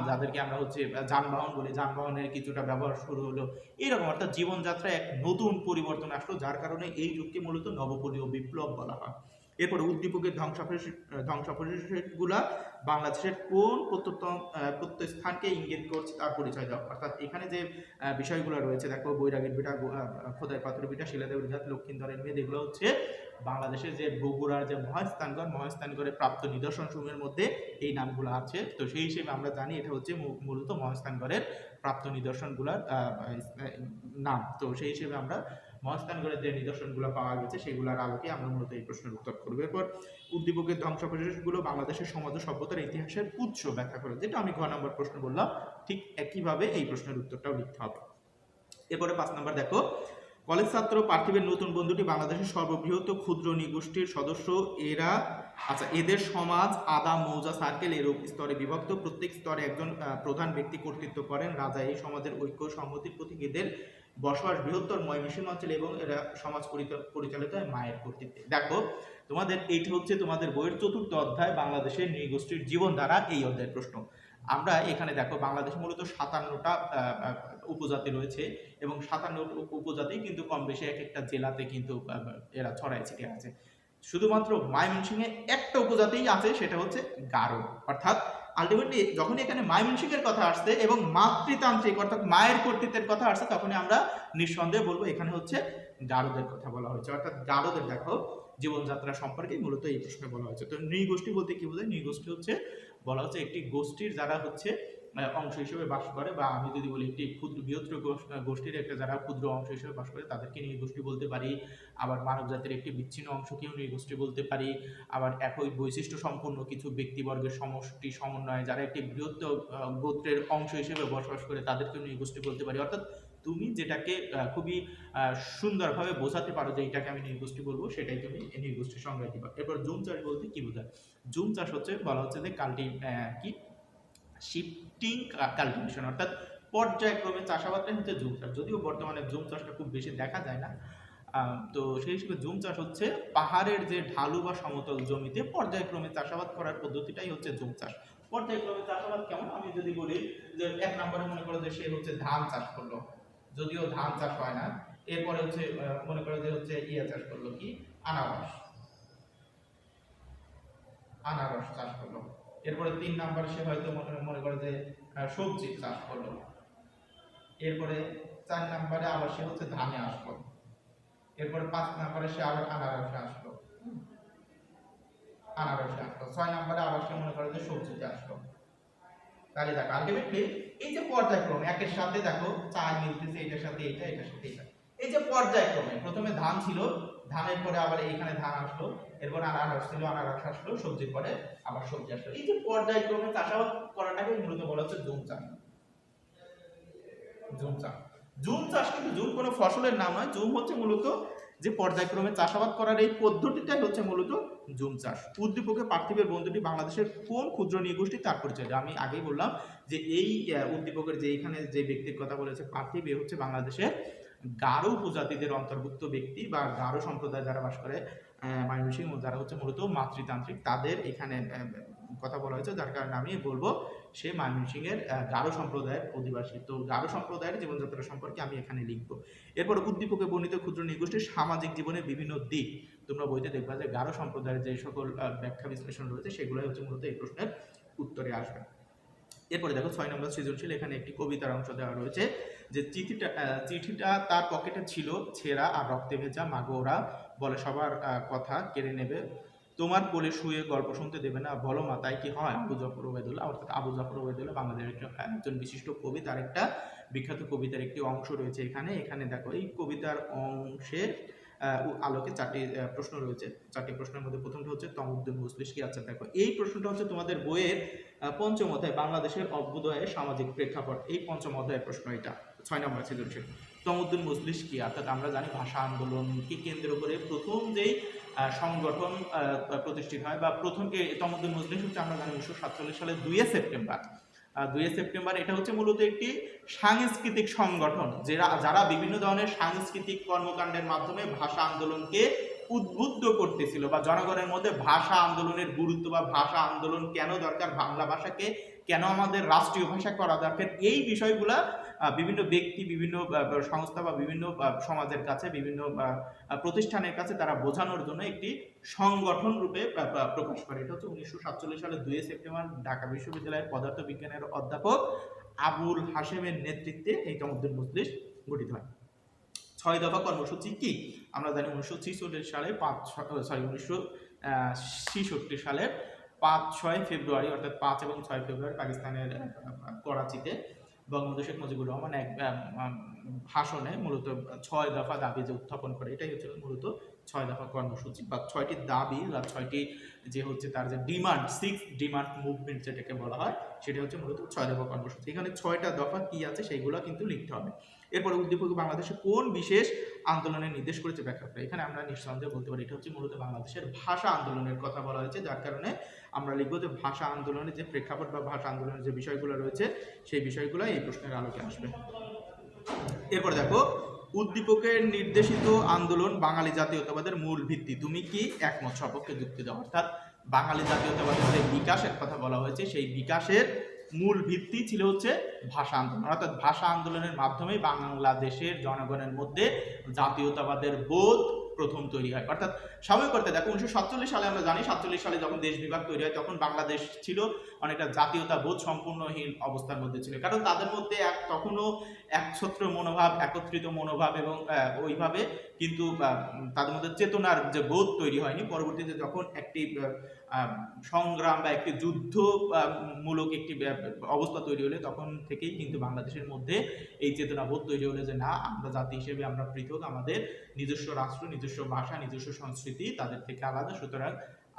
যাদেরকে আমরা হচ্ছে যানবাহন বলি, যানবাহনের কিছুটা ব্যবহার শুরু হলো। এরকম অর্থাৎ জীবনযাত্রায় এক নতুন পরিবর্তন আসলো, যার কারণে এই যুগকে মূলত নবপলীয় বিপ্লব বলা হয়। এরপরে উদ্দীপকের ধ্বংসাবশেষগুলা বাংলাদেশের কোন প্রত্যস্থানকে ইঙ্গিত করছে তার পরিচয় দাও। অর্থাৎ এখানে যে বিষয়গুলো রয়েছে, দেখো বৈরাগীর বিটা, খোদাই পাথরের বিটা, শিলাদেবের ঘাট, লক্ষ্মীন্দরের মেদ, এগুলো হচ্ছে বাংলাদেশের যে বগুড়ার যে মহাস্থানগড়ে প্রাপ্ত নিদর্শনসমূহের মধ্যে এই নামগুলো আছে। তো সেই হিসেবে আমরা জানি এটা হচ্ছে মূলত মহাস্থানগড়ের প্রাপ্ত নিদর্শনগুলোর নাম। তো সেই হিসেবে আমরা মহাস্থানগড়ের যে নিদর্শনগুলো পাওয়া গেছে সেগুলোর আলোকে আমরা মূলত এই প্রশ্নের উত্তর করবো। এরপর উদ্দীপকের ধ্বংসাবশেষগুলো বাংলাদেশের সমাজ ও সভ্যতার ইতিহাসের উৎস ব্যাখ্যা করে, যেটা আমি ঘ নম্বর প্রশ্ন বললাম, ঠিক একইভাবে এই প্রশ্নের উত্তরটাও লিখতে হবে। এরপরে 5 নম্বর দেখো, কলেজ ছাত্র পার্থিবের নতুন বন্ধুটি বাংলাদেশের সর্ববৃহৎ ক্ষুদ্র নৃগোষ্ঠীর সদস্য। এরা এদের সমাজ আদা মৌজা সার্কেল এরূপ স্তরে বিভক্ত, প্রত্যেক স্তরে একজন প্রধান ব্যক্তি কর্তৃত্ব করেন। রাজা এই সমাজের ঐক্য সংহতির প্রতীক। এদের বসবাস বৃহত্তর ময়মনসিংহ অঞ্চলে এবং এরা সমাজ পরিচালিত হয় মায়ের কর্তৃত্বে। দেখো তোমাদের এইটা হচ্ছে তোমাদের বইয়ের 4র্থ অধ্যায় বাংলাদেশের নৃগোষ্ঠীর জীবনধারা, এই অধ্যায়ের প্রশ্ন। আমরা এখানে দেখো বাংলাদেশে মূলত 57টা উপজাতি রয়েছে এবং 57 উপজাতি কিন্তু কম বেশি এক একটা জেলাতে কিন্তু এরা ছড়ায় ছিটিয়ে আছে। শুধুমাত্র ময়মনসিংহে একটা উপজাতিই আছে, সেটা হচ্ছে গারো। অর্থাৎ আলটিমেটলি যখন এখানে ময়মনসিংহের কথা আসছে এবং মাতৃতান্ত্রিক অর্থাৎ মায়ের কর্তৃত্বের কথা আসছে, তখনই আমরা নিঃসন্দেহে বলবো এখানে হচ্ছে গারোদের কথা বলা হয়েছে। অর্থাৎ গারোদের দেখো জীবনযাত্রা সম্পর্কে মূলত এই প্রশ্নে বলা হয়েছে। তো নৃগোষ্ঠী বলতে কি বোঝায়? নৃগোষ্ঠী হচ্ছে বলা হচ্ছে একটি গোষ্ঠীর যারা হচ্ছে অংশ হিসেবে বাস করে, বা আমি যদি বলি একটি ক্ষুদ্র বৃহত্তর গোষ্ঠীর একটা যারা ক্ষুদ্র অংশ হিসেবে বাস করে তাদেরকে নৃগোষ্ঠী বলতে পারি। আবার মানব জাতির একটি বিচ্ছিন্ন অংশকেও নৃগোষ্ঠী বলতে পারি। আবার একই বৈশিষ্ট্য সম্পন্ন কিছু ব্যক্তিবর্গের সমষ্টি সমন্বয়ে যারা একটি বৃহত্তর গোত্রের অংশ হিসেবে বসবাস করে তাদেরকেও নৃগোষ্ঠী বলতে পারি। অর্থাৎ তুমি যেটাকে খুবই সুন্দরভাবে বোঝাতে পারো যে এটাকে আমি নৃগোষ্ঠী বলবো, সেটাই তুমি নৃগোষ্ঠীর সংজ্ঞা দিবা। এরপর জুম চাষ বলতে কি বোঝায়? জুম চাষ হচ্ছে বলা হচ্ছে যে শিফটিং কাল্টিভেশন, অর্থাৎ পর্যায়ক্রমে চাষাবাদটাই হচ্ছে জুম চাষ। যদিও বর্তমানে জুম চাষটা খুব বেশি দেখা যায় না, তো সেই হিসেবে জুম চাষ হচ্ছে পাহাড়ের যে ঢালু বা সমতল জমিতে পর্যায়ক্রমে চাষাবাদ করার পদ্ধতিটাই হচ্ছে জুম চাষ। পর্যায়ক্রমে চাষাবাদ কেমন? আমি যদি বলি যে 1 নম্বরে মনে করো যে সে হচ্ছে ধান চাষ করলো, যদিও ধান চাষ হয় না। এরপরে হচ্ছে মনে করো যে হচ্ছে চাষ করলো কি, আনারস চাষ করলো। এরপরে 3 নম্বরে সে হয়তো মনে করে যে সবজি চাষ করলো। এরপরে 4 নম্বরে আবার সে হচ্ছে ধানে আসলো। এরপরে 5 নম্বরে সে আবার আনারসে আসলো। 6 নম্বরে আবার সে মনে করে যে সবজিতে আসলো। তাহলে দেখো আলটিমেটলি এই যে পর্যায়ক্রমে একের সাথে দেখো চার মিলতেছে, এটার সাথে এটা, এটার সাথে এটা, এই যে পর্যায়ক্রমে প্রথমে ধান ছিল, ধানের পরে আবার এইখানে ধান আসলো, এরপর আনারস ছিল, আনারস আসলো, সবজির পরে আবার সবজি আসলো। এই যে পর্যায়ক্রমে চাষাবাদ করাটাকে মূলত বলা হচ্ছে জুম চাষ। জুম চাষ কিন্তু জুম কোনো ফসলের নাম নয়, জুম হচ্ছে মূলত যে পর্যায়ক্রমে চাষাবাদ করার এই পদ্ধতিটাই হচ্ছে মূলত জুম চাষ। উদ্দীপকে পার্থিবের বন্ধুটি বাংলাদেশের কোন ক্ষুদ্র নৃগোষ্ঠী তার পরিচয়। আমি আগেই বললাম যে এই উদ্দীপকের যে এখানে যে ব্যক্তির কথা বলেছে পার্থিব, এ হচ্ছে বাংলাদেশের গারো উপজাতিদের অন্তর্ভুক্ত ব্যক্তি বা গারো সম্প্রদায় যারা বাস করে ময়মনসিংহ, যারা হচ্ছে মূলত মাতৃতান্ত্রিক, তাদের এখানে কথা বলা হয়েছে, যার কারণে আমি বলবো সে ময়মনসিংহের গারো সম্প্রদায়ের অধিবাসী। তো গারো সম্প্রদায়ের জীবনযাত্রা সম্পর্কে আমি এখানে লিখবো। এরপর উদ্দীপকে বর্ণিত ক্ষুদ্র নৃগোষ্ঠীর সামাজিক জীবনের বিভিন্ন দিক তোমরা বইতে দেখবা যে গারো সম্প্রদায়ের যে সকল ব্যাখ্যা বিশ্লেষণ রয়েছে সেগুলোই হচ্ছে মূলত এই প্রশ্নের উত্তরে আসবে। এরপরে দেখো 6 নম্বর সৃজনশীল, এখানে একটি কবিতার অংশ দেওয়া রয়েছে যে চিঠিটা তার পকেটে ছিল ছেঁড়া আর রক্তে ভেজা, মাগো ওরা বলে সবার কথা কেড়ে নেবে, তোমার কোলে শুয়ে গল্প শুনতে দেবে না, বলো মা তাই কি হয়? আবু জাফর ওবায়দুল্লাহ। অর্থাৎ আবু জাফর ওবায়দুল্লাহ বাংলাদেশের একজন বিশিষ্ট কবি, তার একটা বিখ্যাত কবিতার একটি অংশ রয়েছে এখানে। এখানে দেখো এই কবিতার অংশে আলোকে চারটি প্রশ্ন রয়েছে। চারটি প্রশ্নের মধ্যে প্রথমটা হচ্ছে তমুদ্দুন মুসলিস কি? আচ্ছা দেখো, এই প্রশ্নটা হচ্ছে তোমাদের বইয়ের পঞ্চম অধ্যায় বাংলাদেশের অভ্যুদয়ের সামাজিক প্রেক্ষাপট, এই পঞ্চম অধ্যায়ের প্রশ্ন এটা 6 নম্বর সৃজনশীল। তমুদ্দুন মুসলিস কি? অর্থাৎ আমরা জানি ভাষা আন্দোলনকে কেন্দ্র করে প্রথম যেই সংগঠন প্রতিষ্ঠিত হয় বা প্রথম তমুদ্দুন মুসলিস হচ্ছে আমরা জানি 1947 সালের 2 সেপ্টেম্বর। 2 সেপ্টেম্বর এটা হচ্ছে মূলত একটি সাংস্কৃতিক সংগঠন যারা বিভিন্ন ধরনের সাংস্কৃতিক কর্মকাণ্ডের মাধ্যমে ভাষা আন্দোলনকে উদ্বুদ্ধ করতেছিল বা জনগণের মধ্যে ভাষা আন্দোলনের গুরুত্ব বা ভাষা আন্দোলন কেন দরকার, বাংলা ভাষাকে কেন আমাদের রাষ্ট্রীয় ভাষা করা দরকার, এই বিষয়গুলা বিভিন্ন ব্যক্তি, বিভিন্ন সংস্থা বা বিভিন্ন সমাজের কাছে, বিভিন্ন প্রতিষ্ঠানের কাছে তারা বোঝানোর জন্য একটি সংগঠন রূপে প্রকাশ করে। এটা হচ্ছে 1947 সালের 2 সেপ্টেম্বর ঢাকা বিশ্ববিদ্যালয়ের পদার্থবিজ্ঞানের অধ্যাপক আবুল হাশেমের নেতৃত্বে এই তমুদ্দুন মুসলিস গঠিত হয়। 6 দফা কর্মসূচি কি? আমরা জানি 1966 সালে 1966 সালের 5-6 ফেব্রুয়ারি, অর্থাৎ 5 এবং 6 ফেব্রুয়ারি পাকিস্তানের করাচিতে বঙ্গবন্ধু শেখ মুজিবুর রহমান এক ভাষণে মূলত 6 দফা দাবি যে উত্থাপন করে, এটাই হচ্ছে মূলত 6 দফা কর্মসূচি বা 6টি দাবি বা 6টি যে হচ্ছে তার যে ডিমান্ড, 6 ডিমান্ড মুভমেন্ট যেটাকে বলা হয়, সেটা হচ্ছে মূলত 6 দফা কর্মসূচি। এখানে 6টা দফা কি আছে সেইগুলো কিন্তু লিখতে হবে। এরপরে উদ্দীপক বাংলাদেশে কোন বিশেষ আন্দোলনের নির্দেশ করেছে ব্যাখ্যা করে। এখানে আমরা নিঃসন্দেহে বলতে পারি এটা হচ্ছে মূলত বাংলাদেশের ভাষা আন্দোলনের কথা বলা হয়েছে, যার কারণে আমরা লিখবো যে ভাষা আন্দোলনের যে প্রেক্ষাপট বা ভাষা আন্দোলনের যে বিষয়গুলো রয়েছে সেই বিষয়গুলো এই প্রশ্নের আলোকে আসবে। এরপর দেখো, উদ্দীপকের নির্দেশিত আন্দোলন বাঙালি জাতীয়তাবাদের মূল ভিত্তি, তুমি কি একমত? সপক্ষে যুক্তি দাও। অর্থাৎ বাঙালি জাতীয়তাবাদের যে বিকাশের কথা বলা হয়েছে সেই বিকাশের মূল ভিত্তি ছিল হচ্ছে ভাষা আন্দোলন, অর্থাৎ ভাষা আন্দোলনের মাধ্যমে বাংলাদেশের জনগণের মধ্যে জাতীয়তাবাদের বোধ প্রথম তৈরি হয়। অর্থাৎ স্বাভাবিক করতে দেখো 1947 সালে আমরা জানি 47 সালে যখন দেশ বিভাগ তৈরি হয় তখন বাংলাদেশ ছিল অনেকটা জাতীয়তা বোধ সম্পূর্ণহীন অবস্থার মধ্যে ছিল, কারণ তাদের মধ্যে তখনও একছত্র মনোভাব, একত্রিত মনোভাব এবং ওইভাবে কিন্তু তাদের মধ্যে চেতনার যে বোধ তৈরি হয়নি। পরবর্তীতে যখন একটি সংগ্রাম বা একটি যুদ্ধ মূলক একটি অবস্থা তৈরি হলে তখন থেকেই কিন্তু বাংলাদেশের মধ্যে এই চেতনাবোধ তৈরি হলে যে না, আমরা জাতি হিসেবে আমরা পৃথক, আমাদের নিজস্ব রাষ্ট্র, নিজস্ব ভাষা, নিজস্ব সংস্কৃতি তাদের থেকে আলাদা, সুতরাং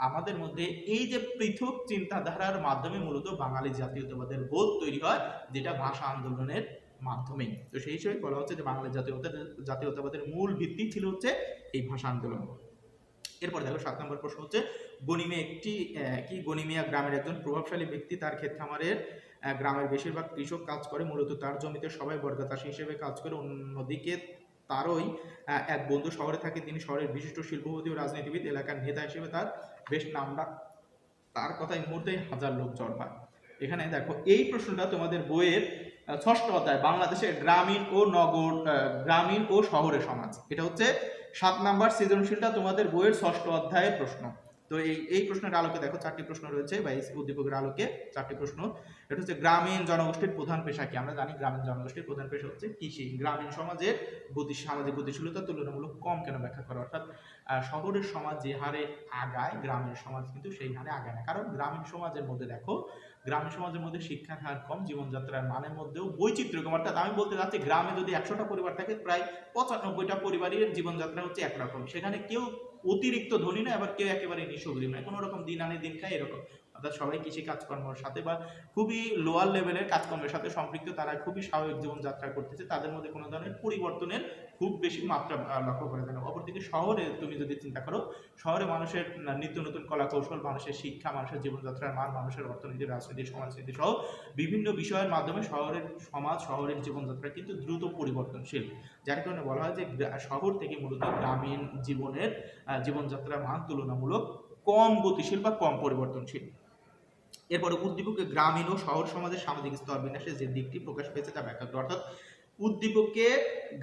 আমাদের মধ্যে এই যে পৃথক চিন্তাধারার মাধ্যমে মূলত বাঙালি জাতীয়তাবাদের বোধ তৈরি হয়, যেটা ভাষা আন্দোলনের মাধ্যমেই। তো সেই হিসেবে বলা হচ্ছে যে বাঙালি জাতীয়তাবাদের মূল ভিত্তি ছিল হচ্ছে এই ভাষা আন্দোলন। এরপর দেখো 7 নম্বর প্রশ্ন হচ্ছে গনিমিয়া গ্রামের একজন প্রভাবশালী ব্যক্তি, তার ক্ষেত খামারের গ্রামের বেশিরভাগ কৃষক কাজ করে, মূলত তার জমিতে সবাই বর্গচাষী হিসেবে কাজ করে। অন্যদিকে তারই এক বন্ধু শহরে থাকে, তিনি শহরের বিশিষ্ট শিল্পপতি ও রাজনীতিবিদ, এলাকার নেতা হিসেবে তার বেশ নামডাক, তার কথায় মুহূর্তেই হাজার লোক জড় হয়। এখানে দেখো এই প্রশ্নটা তোমাদের বইয়ের 6ষ্ঠ অধ্যায় বাংলাদেশের গ্রামীণ ও শহরের সমাজ, এটা হচ্ছে 7 নাম্বার সৃজনশীলটা তোমাদের বইয়ের 6ষ্ঠ অধ্যায়ের প্রশ্ন। তো এই প্রশ্নের আলোকে দেখো 4টি প্রশ্ন রয়েছে বা এই উদ্দীপকের আলোকে 4টি প্রশ্ন। এটা হচ্ছে গ্রামীণ জনগোষ্ঠীর প্রধান পেশা কি? আমরা জানি গ্রামীণ জনগোষ্ঠীর প্রধান পেশা হচ্ছে কৃষি। গ্রামীণ সমাজের সামাজিক গতিশীলতা তুলনামূলক কম কেন ব্যাখ্যা করো। অর্থাৎ শহরের সমাজ যে হারে আগায় গ্রামীণ সমাজ কিন্তু সেই হারে আগায় না, কারণ গ্রামীণ সমাজের মধ্যে দেখো গ্রামীণ সমাজের মধ্যে শিক্ষার হার কম, জীবনযাত্রার মানের মধ্যেও বৈচিত্র্য কম। অর্থাৎ আমি বলতে চাচ্ছি গ্রামে যদি 100টা পরিবার থাকে প্রায় 95টা পরিবারের জীবনযাত্রা হচ্ছে একরকম, সেখানে কেউ অতিরিক্ত ধনী নয়, আবার কেউ একেবারে নিঃস্বগরিব নয়, কোনো রকম দিন আনে দিন খায় এরকম। অর্থাৎ সবাই কৃষি কাজকর্মের সাথে বা খুবই লোয়ার লেভেলের কাজকর্মের সাথে সম্পৃক্ত, তারা খুবই স্বাভাবিক জীবনযাত্রা করতেছে, তাদের মধ্যে কোনো ধরনের পরিবর্তনের খুব বেশি মাত্রা লক্ষ্য করা যায় না। অপরদিকে শহরে তুমি যদি চিন্তা করো, শহরে মানুষের নিত্য নতুন কলা কৌশল, মানুষের শিক্ষা, মানুষের জীবনযাত্রার মান, মানুষের অর্থনীতি, রাজনীতি, সমাজনীতি সহ বিভিন্ন বিষয়ের মাধ্যমে শহরের সমাজ, শহরের জীবনযাত্রা কিন্তু দ্রুত পরিবর্তনশীল, যার কারণে বলা হয় যে শহর থেকে মূলত গ্রামীণ জীবনের জীবনযাত্রার মান তুলনামূলক কম গতিশীল বা কম পরিবর্তনশীল। এরপরে উদ্দীপকে গ্রামীণ ও শহর সমাজের সামাজিক স্তর বিন্যাসে যে দিকটি প্রকাশ পেয়েছে তা ব্যাখ্যা করো। অর্থাৎ উদ্দীপকে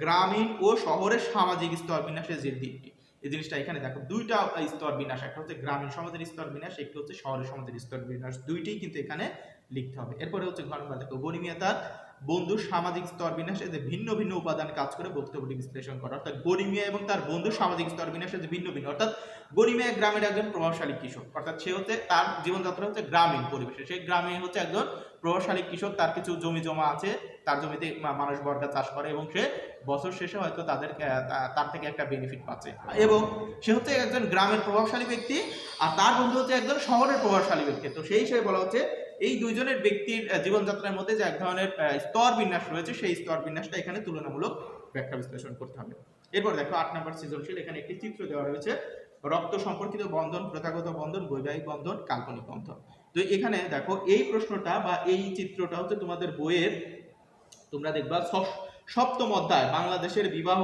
গ্রামীণ ও শহরের সামাজিক স্তর বিন্যাসের যে দিকটি, এই জিনিসটা এখানে দেখো 2টা স্তর বিন্যাস, একটা হচ্ছে গ্রামীণ সমাজের স্তর বিন্যাস, একটি হচ্ছে শহরের সমাজের স্তর বিন্যাস, দুইটাই কিন্তু এখানে লিখতে হবে। এরপরে হচ্ছে ঘ নম্বর দেখো গনিমিয়া তার বন্ধুর সামাজিক স্তর বিন্যাসে যে ভিন্ন ভিন্ন উপাদান কাজ করে বক্তব্যটি বিশ্লেষণ করা। অর্থাৎ গনিমিয়া এবং তার বন্ধুর সামাজিক স্তর বিন্যাসে যে ভিন্ন ভিন্ন, অর্থাৎ গনিমিয়া গ্রামের একজন প্রভাবশালী কৃষক, অর্থাৎ সে হচ্ছে তার জীবনযাত্রা হচ্ছে গ্রামীণ পরিবেশে, সেই গ্রামে হচ্ছে একজন প্রভাবশালী কৃষক, তার কিছু জমি জমা আছে, তার জমিতে মানুষ বর্গা চাষ করে এবং সে বছর শেষে হয়তো তার থেকে একটা বেনিফিট পাচ্ছে, এবং সে হচ্ছে একজন গ্রামের প্রভাবশালী ব্যক্তি আর তার বন্ধু হচ্ছে একজন শহরের প্রভাবশালী ব্যক্তি। তো সেই হিসেবে বলা হচ্ছে এই দুইজনের ব্যক্তির জীবনযাত্রার মধ্যে যে এক ধরনের স্তর বিন্যাস রয়েছে, সেই স্তর বিন্যাসটা এখানে তুলনামূলক ব্যাখ্যা বিশ্লেষণ করতে হবে। এরপর দেখো 8 নম্বর সৃজনশীল, এখানে একটি চিত্র দেওয়া রয়েছে, রক্ত সম্পর্কিত বন্ধন, প্রথাগত বন্ধন, বৈবাহিক বন্ধন, কাল্পনিক বন্ধন। তো এখানে দেখো এই প্রশ্নটা বা এই চিত্রটা হচ্ছে তোমাদের বইয়ের, তোমরা দেখবা সপ্তম অধ্যায় বাংলাদেশের বিবাহ,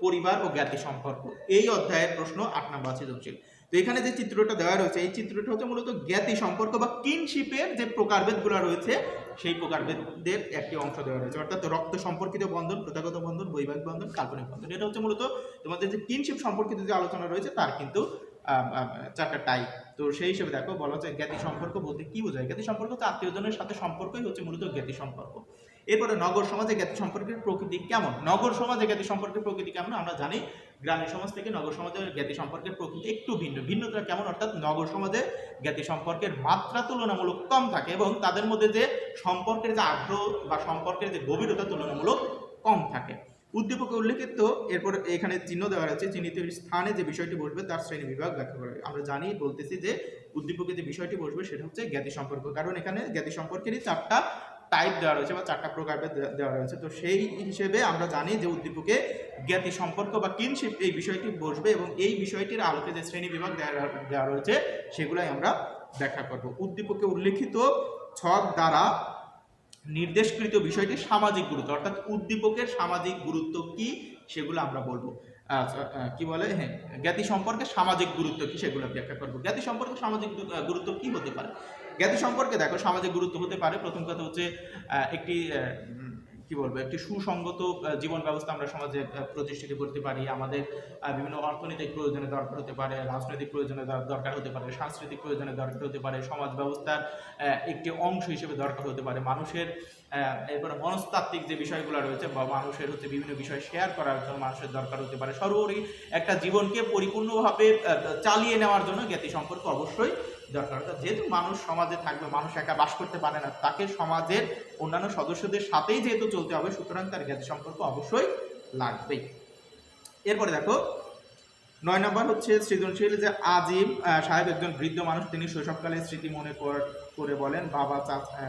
পরিবার ও জ্ঞাতি সম্পর্ক, এই অধ্যায়ের প্রশ্ন 8 নম্বর সৃজনশীল। তো এখানে যে চিত্রটা দেওয়া রয়েছে, এই চিত্রটা হচ্ছে মূলত জ্ঞাতি সম্পর্ক বা কিনশিপের যে প্রকারভেদগুলো রয়েছে সেই প্রকারভেদের একটি অংশ দেওয়া রয়েছে, অর্থাৎ রক্ত সম্পর্কিত বন্ধন, প্রথাগত বন্ধন, বৈবাহিক বন্ধন, কাল্পনিক বন্ধন। এটা হচ্ছে মূলত তোমাদের যে কিনশিপ সম্পর্কিত যে আলোচনা রয়েছে তার কিন্তু চারটা টাইপ। তো সেই হিসেবে দেখো বলা হচ্ছে জ্ঞাতি সম্পর্ক বলতে কি বোঝায়? জ্ঞাতি সম্পর্ক হচ্ছে আত্মীয়জনের সাথে সম্পর্কই হচ্ছে মূলত জ্ঞাতি সম্পর্ক। এরপরে নগর সমাজে জ্ঞাতি সম্পর্কের প্রকৃতি কেমন? নগর সমাজে জ্ঞাতি সম্পর্কের প্রকৃতি কেমন? আমরা জানি গ্রামীণ সমাজ থেকে নগর সমাজের জ্ঞাতি সম্পর্কের প্রকৃতি একটু ভিন্ন। ভিন্নতা কেমন? অর্থাৎ নগর সমাজে জ্ঞাতি সম্পর্কের মাত্রা তুলনামূলক কম থাকে এবং তাদের মধ্যে যে সম্পর্কের যে আগ্রহ বা সম্পর্কের যে গভীরতা তুলনামূলক কম থাকে। উদ্দীপকে উল্লেখিত, এরপর এখানে চিহ্ন দেওয়া রয়েছে, চিহ্নিত স্থানে যে বিষয়টি বসবে তার শ্রেণী বিভাগ ব্যাখ্যা করে। আমরা জানি বলতেছি যে উদ্দীপকে যে বিষয়টি বসবে সেটা হচ্ছে জ্ঞাতি সম্পর্ক, কারণ এখানে জ্ঞাতি সম্পর্কেরই চারটা টাইপ দেওয়া রয়েছে বা চারটা প্রকারভেদ দেওয়া রয়েছে। তো সেই হিসেবে আমরা জানি যে উদ্দীপকে জ্ঞাতি সম্পর্ক বা কিনশিপ এই বিষয়টি বসবে এবং এই বিষয়টির আলোকে যে শ্রেণী বিভাগ দেওয়া রয়েছে সেগুলাই আমরা ব্যাখ্যা করব। উদ্দীপকে উল্লেখিত ছক দ্বারা নির্দেশকৃত বিষয়টি সামাজিক গুরুত্ব, অর্থাৎ উদ্দীপকের সামাজিক গুরুত্ব কি সেগুলো আমরা বলবো। কি বলে, হ্যাঁ, জ্ঞাতি সম্পর্কে সামাজিক গুরুত্ব কি সেগুলো ব্যাখ্যা করবো। জ্ঞাতি সম্পর্কে সামাজিক গুরুত্ব কি হতে পারে? জ্ঞাতি সম্পর্কে দেখো সামাজিক গুরুত্ব হতে পারে, প্রথম কথা হচ্ছে একটি কি বলবো, একটি সুসংগত জীবন ব্যবস্থা আমরা সমাজে প্রতিষ্ঠিত করতে পারি। আমাদের বিভিন্ন অর্থনৈতিক প্রয়োজনে দরকার হতে পারে, রাজনৈতিক প্রয়োজনে দরকার হতে পারে, সাংস্কৃতিক প্রয়োজনে দরকার হতে পারে, সমাজ ব্যবস্থার একটি অংশ হিসেবে দরকার হতে পারে, মানুষের এরপরে মনস্তাত্ত্বিক যে বিষয়গুলো রয়েছে বা মানুষের হচ্ছে বিভিন্ন বিষয় শেয়ার করার জন্য মানুষের দরকার হতে পারে। সর্বোপরি একটা জীবনকে পরিপূর্ণভাবে চালিয়ে নেওয়ার জন্য জ্ঞাতি সম্পর্ক অবশ্যই দরকার। যেহেতু মানুষ সমাজে থাকবে, মানুষ একা বাস করতে পারে না, তাকে সমাজের অন্যান্য সদস্যদের সাথেই যেহেতু চলতে হবে, সুতরাং তার জ্ঞাতি সম্পর্ক অবশ্যই লাগবেই। এরপরে দেখো 9 নম্বর হচ্ছে সৃজনশীল, যে আজিম সাহেব একজন বৃদ্ধ মানুষ, তিনি শৈশবকালের স্মৃতি মনে করে বলেন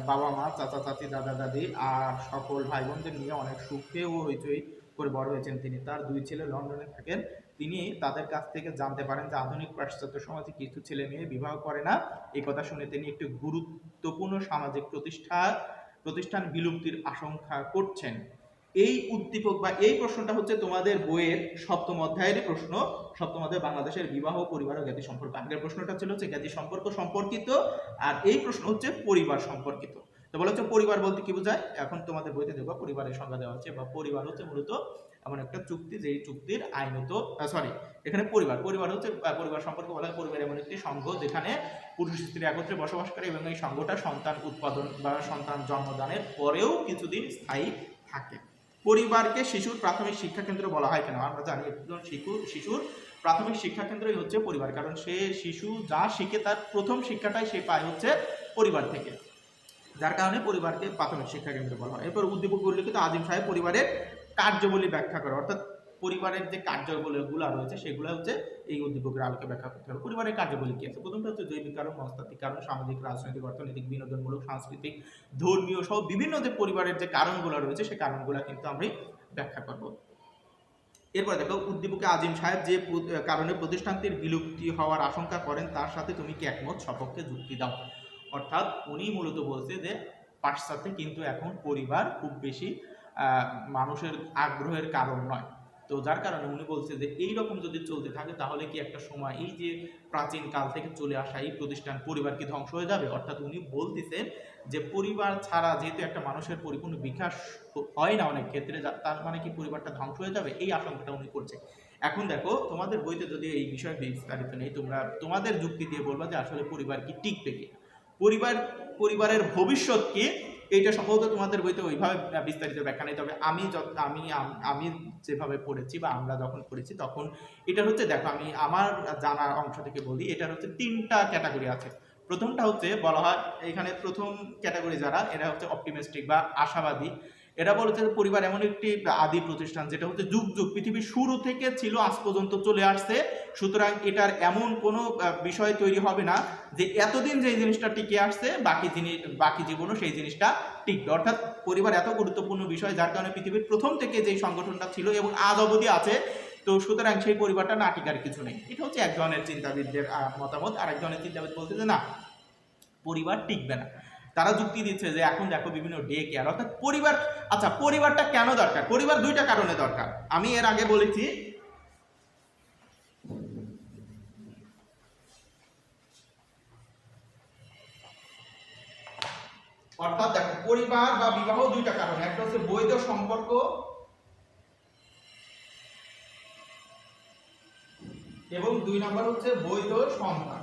বাবা মা, চাচা চাচি, দাদা দাদি আর সকল ভাই বোনদের নিয়ে অনেক সুখে ও হইচই করে বড় হয়েছেন তিনি। তার 2 ছেলে লন্ডনে থাকেন। তিনি তাদের কাছ থেকে জানতে পারেন যে আধুনিক পাশ্চাত্য সমাজে কিছু ছেলে মেয়ে বিবাহ করে না। এই কথা শুনে তিনি একটি গুরুত্বপূর্ণ সামাজিক প্রতিষ্ঠান বিলুপ্তির আশঙ্কা করছেন। এই উদ্দীপক বা এই প্রশ্নটা হচ্ছে তোমাদের বইয়ের সপ্তম অধ্যায়ের প্রশ্ন, সপ্তম অধ্যায় বাংলাদেশের বিবাহ, পরিবার ও জ্ঞাতি সম্পর্ক। আগের প্রশ্নটা ছিল হচ্ছে জ্ঞাতি সম্পর্ক সম্পর্কিত, আর এই প্রশ্ন হচ্ছে পরিবার সম্পর্কিত। তো বলা হচ্ছে পরিবার বলতে কি বোঝায়? এখন তোমাদের বইতে দেখবা পরিবারের সংজ্ঞা দেওয়া হচ্ছে, বা পরিবার হচ্ছে মূলত এমন একটা চুক্তি যেই চুক্তির আইনত এখানে পরিবার হচ্ছে পরিবার সম্পর্কে বলা হয় পরিবার এমন একটি সংঘ যেখানে পুরুষ স্ত্রী একত্রে বসবাস করে এবং এই সংঘটা সন্তান উৎপাদন বা সন্তান জন্মদানের পরেও কিছুদিন স্থায়ী থাকে। পরিবারকে শিশুর প্রাথমিক শিক্ষা কেন্দ্র বলা হয় কেন? আমরা জানি শিশুর প্রাথমিক শিক্ষা কেন্দ্রই হচ্ছে পরিবার, কারণ শিশু যা শিখে তার প্রথম শিক্ষাটাই সে পায় হচ্ছে পরিবার থেকে, যার কারণে পরিবারকে প্রাথমিক শিক্ষা কেন্দ্র বলা হয়। এরপর উদ্দীপক উল্লেখিত আজিম সাহেব পরিবারের কার্যাবলী ব্যাখ্যা করে, অর্থাৎ পরিবারের যে কার্যাবলীগুলো রয়েছে সেগুলো হচ্ছে এই উদ্দীপকের আলোকে ব্যাখ্যা করতে হবে। পরিবারের কার্যাবলী কি আছে? প্রথমটা হচ্ছে জৈবিক কারণ, মনস্তাত্ত্বিক কারণ, সামাজিক, রাজনৈতিক, অর্থনৈতিক, বিনোদনমূলক, সাংস্কৃতিক, ধর্মীয় সহ বিভিন্ন যে পরিবারের যে কারণগুলো রয়েছে সেই কারণগুলো কিন্তু আমরা ব্যাখ্যা করব। এরপর দেখো উদ্দীপকে আজিম সাহেব যে কারণে প্রতিষ্ঠানটির বিলুপ্তি হওয়ার আশঙ্কা করেন তার সাথে তুমি কি একমত? সপক্ষে যুক্তি দাও। অর্থাৎ উনি মূলত বলছে যে পাশ্চাত্যে কিন্তু এখন পরিবার খুব বেশি মানুষের আগ্রহের কারণ নয়। তো যার কারণে উনি বলছে যে এই রকম যদি চলতে থাকে তাহলে কি একটা সময় এই যে প্রাচীন কাল থেকে চলে আসা এই প্রতিষ্ঠান পরিবার কি ধ্বংস হয়ে যাবে? অর্থাৎ উনি বলতেছেন যে পরিবার ছাড়া যেহেতু একটা মানুষের পরিপূর্ণ বিকাশ হয় না অনেক ক্ষেত্রে, তার মানে কি পরিবারটা ধ্বংস হয়ে যাবে, এই আশঙ্কাটা উনি করছে। এখন দেখো তোমাদের বইতে যদি এই বিষয়ে বিস্তারিত নেই, তোমরা তোমাদের যুক্তি দিয়ে বলবা যে আসলে পরিবার কি টিকবে কি, পরিবারের ভবিষ্যৎ কি, এইটা সম্ভবত তোমাদের বইতে ওইভাবে বিস্তারিত ব্যাখ্যা নেই। তবে আমি যেভাবে পড়েছি বা আমরা যখন পড়েছি তখন এটা হচ্ছে, দেখো আমি আমার জানার অংশ থেকে বলি, এটার হচ্ছে 3টা ক্যাটাগরি আছে। প্রথমটা হচ্ছে বলা হয় এখানে প্রথম ক্যাটাগরি যারা, এরা হচ্ছে অপটিমিস্টিক বা আশাবাদী। এরা বলেছে পরিবার এমন একটি আদি প্রতিষ্ঠান যেটা হচ্ছে যুগ যুগ পৃথিবীর শুরু থেকে ছিল, আজ পর্যন্ত চলে আসছে। সুতরাং এটার এমন কোনো বিষয় তৈরি হবে না যে এতদিন যে জিনিসটা টিকে আসছে বাকি জীবনও সেই জিনিসটা টিকবে। অর্থাৎ পরিবার এত গুরুত্বপূর্ণ বিষয় যার কারণে পৃথিবীর প্রথম থেকে যেই সংগঠনটা ছিল এবং আজ অবধি আছে, তো সুতরাং সেই পরিবারটা না টিকার কিছু নেই। এটা হচ্ছে এক ধরনের চিন্তাবিদদের মতামত। আর এক ধরনের চিন্তাবিদ বলছে যে না, পরিবার টিকবে না। তারা যুক্তি দিচ্ছে যে এখন দেখো বিভিন্ন ডে কেয়ার, অর্থাৎ পরিবার, আচ্ছা পরিবারটা কেন দরকার? পরিবার দুইটা কারণে দরকার। আমি এর আগে বলেছি, অর্থাৎ দেখো পরিবার বা বিবাহ দুইটা কারণে, একটা হচ্ছে বৈধ সম্পর্ক এবং 2 নাম্বার হচ্ছে বৈধ সন্তান।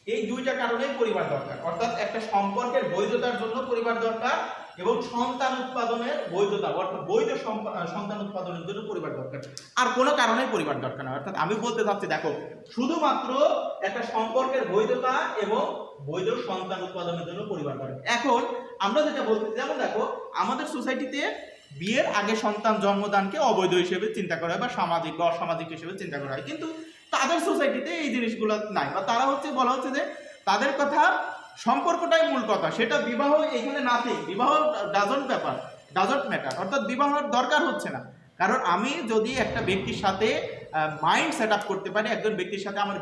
এই দুইটা কারণেই পরিবার দরকার। অর্থাৎ একটা সম্পর্কের বৈধতার জন্য পরিবার দরকার এবং সন্তান উৎপাদনের বৈধতা, অর্থাৎ বৈধ সন্তান উৎপাদনের জন্য পরিবার দরকার। আর কোনো কারণেই পরিবার দরকার না। অর্থাৎ আমি বলতে চাচ্ছি দেখো, শুধুমাত্র একটা সম্পর্কের বৈধতা এবং বৈধ সন্তান উৎপাদনের জন্য পরিবার দরকার। এখন আমরা যেটা বলতে, যেমন দেখো আমাদের সোসাইটিতে বিয়ের আগে সন্তান জন্মদানকে অবৈধ হিসেবে চিন্তা করা হয় বা সামাজিক বা অসামাজিক হিসেবে চিন্তা করা হয়, কিন্তু তাদের সোসাইটিতে এই জিনিসগুলো নাই, বা তারা হচ্ছে বলা হচ্ছে যে তাদের কথা সম্পর্কটাই মূল কথা, সেটা বিবাহ এখানে নাথিং, বিবাহ ডাজন্ট ম্যাটার, অর্থাৎ বিবাহের দরকার হচ্ছে না। কারণ আমি যদি একটা ব্যক্তির সাথে মাইন্ড সেট আপ করতে পারি, একজন ব্যক্তির সাথে আমার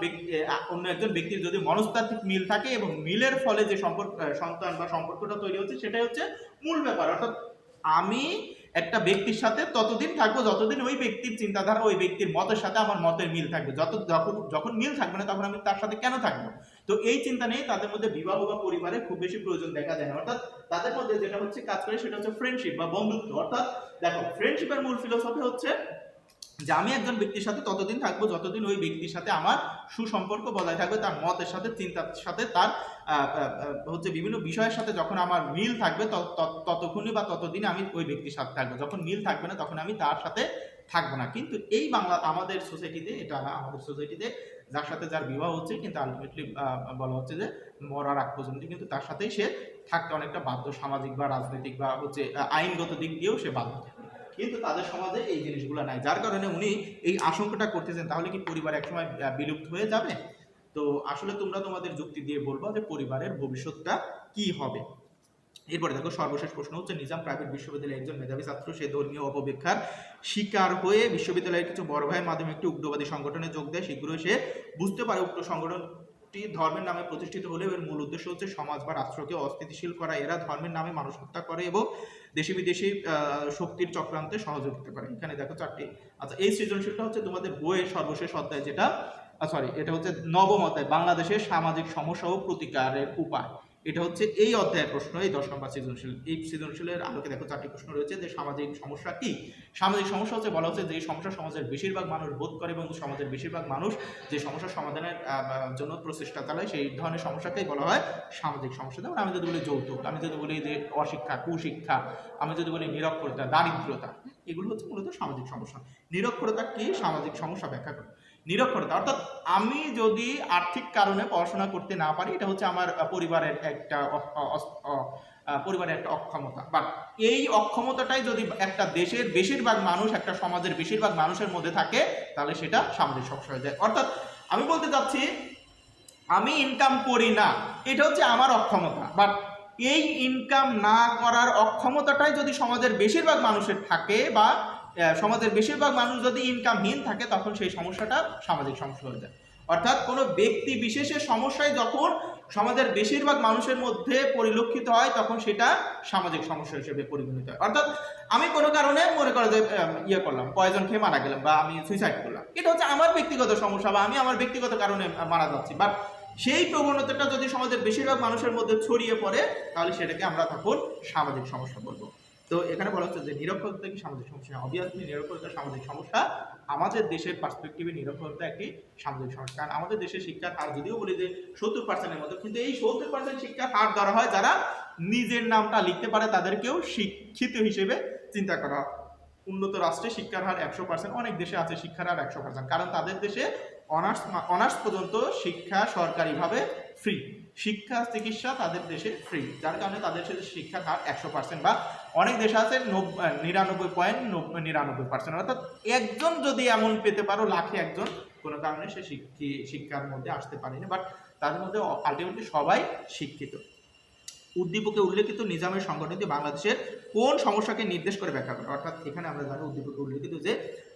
অন্য একজন ব্যক্তির যদি মনস্তাত্ত্বিক মিল থাকে এবং মিলের ফলে যে সন্তান বা সম্পর্কটা তৈরি হচ্ছে, সেটাই হচ্ছে মূল ব্যাপার। অর্থাৎ আমি একটা ব্যক্তির সাথে ততদিন থাকবো যতদিন ওই ব্যক্তির চিন্তাধারা, ওই ব্যক্তির মতের সাথে আমার মতের মিল থাকবে। যখন মিল থাকবে না, তখন আমি তার সাথে কেন থাকবো? তো এই চিন্তা নিয়ে তাদের মধ্যে বিবাহ বা পরিবারের খুব বেশি প্রয়োজন দেখা যায় না। অর্থাৎ তাদের মধ্যে যেটা হচ্ছে কাজ করে সেটা হচ্ছে ফ্রেন্ডশিপ বা বন্ধুত্ব। অর্থাৎ দেখো, ফ্রেন্ডশিপের মূল ফিলোসফি হচ্ছে যে আমি একজন ব্যক্তির সাথে ততদিন থাকবো যতদিন ওই ব্যক্তির সাথে আমার সুসম্পর্ক বজায় থাকবে, তার মতের সাথে, চিন্তার সাথে, তার হচ্ছে বিভিন্ন বিষয়ের সাথে যখন আমার মিল থাকবে ততক্ষণই বা ততদিন আমি ওই ব্যক্তির সাথে থাকবো। যখন মিল থাকবে না তখন আমি তার সাথে থাকবো না। কিন্তু এই আমাদের সোসাইটিতে এটা না, আমাদের সোসাইটিতে যার সাথে যার বিবাহ হচ্ছে, কিন্তু আলটিমেটলি বলা হচ্ছে যে মরার আগ পর্যন্ত কিন্তু তার সাথেই সে থাকতে অনেকটা বাধ্য, সামাজিক বা রাজনৈতিক বা হচ্ছে আইনগত দিক দিয়েও সে বাধ্য। কিন্তু তাদের সমাজে এই জিনিসগুলো নাই, যার কারণে উনি এই আশঙ্কাটা করতেছেন তাহলে কি পরিবার একসময় বিলুপ্ত হয়ে যাবে? তো আসলে তোমরা তোমাদের যুক্তি দিয়ে বলবো যে পরিবারের ভবিষ্যৎটা কি হবে। এরপরে দেখো, সর্বশেষ প্রশ্ন হচ্ছে, নিজাম প্রাইভেট বিশ্ববিদ্যালয়ের একজন মেধাবী ছাত্র সে ধর্মীয় অপব্যাখ্যার শিকার হয়ে বিশ্ববিদ্যালয়ের কিছু বড় ভাইয়ের মাধ্যমে একটি উগ্রবাদী সংগঠনে যোগ দেয়। শীঘ্রই সে বুঝতে পারে উক্ত সংগঠনটি ধর্মের নামে প্রতিষ্ঠিত হলেও এর মূল উদ্দেশ্য হচ্ছে সমাজ বা রাষ্ট্রকে অস্থিতিশীল করা। এরা ধর্মের নামে মানুষ হত্যা করে এবং দেশি বিদেশি শক্তির চক্রান্তে সহযোগিতা করে। এখানে দেখো 4টি। আচ্ছা, এই সৃজনশীলটা হচ্ছে তোমাদের বইয়ের সর্বশেষ অধ্যায়, যেটা এটা হচ্ছে 9ম অধ্যায়, বাংলাদেশের সামাজিক সমস্যা ও প্রতিকারের উপায়। এটা হচ্ছে এই অধ্যায়ের প্রশ্ন, এই 10 নম্বর সৃজনশীল। এই সৃজনশীলের আলোকে দেখো 4টি প্রশ্ন রয়েছে। যে সামাজিক সমস্যা কি? সামাজিক সমস্যা হচ্ছে বলা হচ্ছে যে সমস্যা সমাজের বেশিরভাগ মানুষ বোধ করে এবং সমাজের বেশিরভাগ মানুষ যে সমস্যা সমাধানের জন্য প্রচেষ্টা চালায়, সেই ধরনের সমস্যাকেই বলা হয় সামাজিক সমস্যা। যেমন আমি যদি বলি যৌতুক, আমি যদি বলি যে অশিক্ষা, কুশিক্ষা, আমি যদি বলি নিরক্ষরতা, দারিদ্রতা, এগুলো হচ্ছে মূলত সামাজিক সমস্যা। নিরক্ষরতা কি? সামাজিক সমস্যা ব্যাখ্যা করে। নিরক্ষরতা অর্থাৎ আমি যদি আর্থিক কারণে পড়াশোনা করতে না পারি, এটা হচ্ছে আমার পরিবারের একটা অক্ষমতা। বাট এই অক্ষমতাটাই যদি একটা দেশের বেশিরভাগ মানুষ, একটা সমাজের বেশিরভাগ মানুষের মধ্যে থাকে, তাহলে সেটা সামাজিক সমস্যা হয়ে যায়। অর্থাৎ আমি বলতে চাচ্ছি আমি ইনকাম করি না, এটা হচ্ছে আমার অক্ষমতা। বাট এই ইনকাম না করার অক্ষমতাটাই যদি সমাজের বেশিরভাগ মানুষের থাকে বা সমাজের বেশিরভাগ মানুষ যদি ইনকামহীন থাকে, তখন সেই সমস্যাটা সামাজিক সমস্যা হয়ে যায়। অর্থাৎ কোনো ব্যক্তি বিশেষের সমস্যায় যখন সমাজের বেশিরভাগ মানুষের মধ্যে পরিলক্ষিত হয়, তখন সেটা সামাজিক সমস্যা হিসেবে পরিগণিত হয়। অর্থাৎ আমি কোনো কারণে মনে করো যে করলাম, পয়জন খেয়ে মারা গেলাম বা আমি সুইসাইড করলাম, এটা হচ্ছে আমার ব্যক্তিগত সমস্যা বা আমি আমার ব্যক্তিগত কারণে মারা যাচ্ছি। বাট সেই প্রবণতাটা যদি সমাজের বেশিরভাগ মানুষের মধ্যে ছড়িয়ে পড়ে, তাহলে সেটাকে আমরা তখন সামাজিক সমস্যা বলবো। তো এখানে বলা হচ্ছে যে নিরক্ষরতা কি সামাজিক সমস্যা? অবভিয়াসলি নিরক্ষরতা সামাজিক সমস্যা। আমাদের দেশের পার্সপেক্টিভে নিরক্ষরতা একটি সামাজিক সমস্যা। কারণ আমাদের দেশের শিক্ষার হার যদিও বলি যে 70%-এর মতো, কিন্তু এই 70% শিক্ষার হার ধরা হয় যারা নিজের নামটা লিখতে পারে তাদেরকেও শিক্ষিত হিসেবে চিন্তা করা উন্নত রাষ্ট্রে শিক্ষার হার 100%, অনেক দেশে আছে শিক্ষার হার 100%, কারণ তাদের দেশে অনার্স পর্যন্ত শিক্ষা সরকারিভাবে ফ্রি, শিক্ষা চিকিৎসা তাদের দেশে ফ্রি, যার কারণে তাদের দেশে শিক্ষার হার 100%, বা অনেক দেশ আছে 99.99%, অর্থাৎ একজন যদি এমন পেতে পারো, লাখে একজন কোনো কারণে সে শিক্ষার মধ্যে আসতে পারেনি, বাট তাদের মধ্যে আলটিমেটলি সবাই শিক্ষিত। উদ্দীপকে উল্লেখিত নিজামের সংগঠনটি বাংলাদেশের কোন সমস্যাকে নির্দেশ করে ব্যাখ্যা করে? অর্থাৎ এখানে আমরা জানি উদ্দীপকে উল্লেখিত যে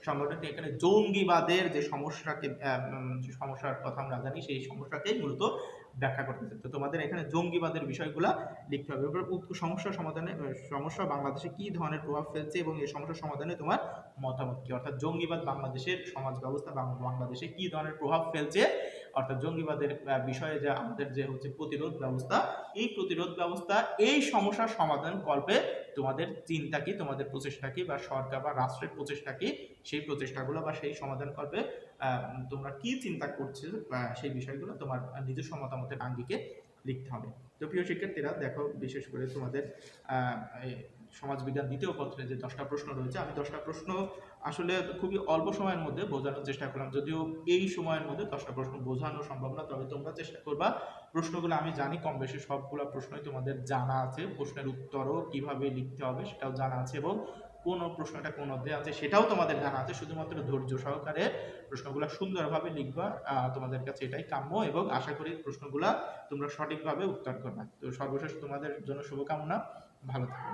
সংগঠনটি এখানে জঙ্গিবাদের যে সমস্যাকে যে সমস্যার কথা আমরা জানি, সেই সমস্যাকেই মূলত ব্যাখ্যা করতেছে। তো তোমাদের এখানে জঙ্গিবাদের বিষয়গুলো লিখতে হবে। এবার সমস্যা সমাধানে, সমস্যা বাংলাদেশে কি ধরনের প্রভাব ফেলছে এবং এই সমস্যার সমাধানে তোমার মতামত কি? অর্থাৎ জঙ্গিবাদ বাংলাদেশের সমাজ ব্যবস্থা বাংলাদেশে কি ধরনের প্রভাব ফেলছে, অর্থাৎ জঙ্গিবাদের বিষয়ে যে আমাদের যে হচ্ছে প্রতিরোধ ব্যবস্থা, এই প্রতিরোধ ব্যবস্থা, এই সমস্যার সমাধান কল্পে তোমাদের চিন্তা কি, তোমাদের প্রচেষ্টা কি, বা সরকার বা রাষ্ট্রের প্রচেষ্টা কি, সেই প্রচেষ্টাগুলো বা সেই সমাধান কল্পে তোমরা কি চিন্তা করছো, সেই বিষয়গুলো তোমার নিজস্ব মতামতের আঙ্গিকে লিখতে হবে। তো প্রিয় শিক্ষার্থীরা, দেখো বিশেষ করে তোমাদের সমাজবিজ্ঞান দ্বিতীয় পত্রে যে 10টা প্রশ্ন রয়েছে, আমি 10টা প্রশ্ন আসলে খুবই অল্প সময়ের মধ্যে বোঝানোর চেষ্টা করলাম, যদিও এই সময়ের মধ্যে 10টা প্রশ্ন বোঝানো সম্ভব না, তবে তোমরা চেষ্টা করবা প্রশ্নগুলো, আমি জানি কম বেশি সবগুলো প্রশ্নই তোমাদের জানা আছে, প্রশ্নের উত্তরও কিভাবে লিখতে হবে সেটাও জানা আছে, এবং কোন প্রশ্নটা কোন অধ্যায়ে আছে সেটাও তোমাদের জানা আছে, শুধুমাত্র ধৈর্য সহকারে প্রশ্নগুলো সুন্দরভাবে লিখবা, তোমাদের কাছে এটাই কাম্য, এবং আশা করি প্রশ্নগুলা তোমরা সঠিকভাবে উত্তর করবা। তো সর্বশেষ তোমাদের জন্য শুভকামনা, ভালো থাকো।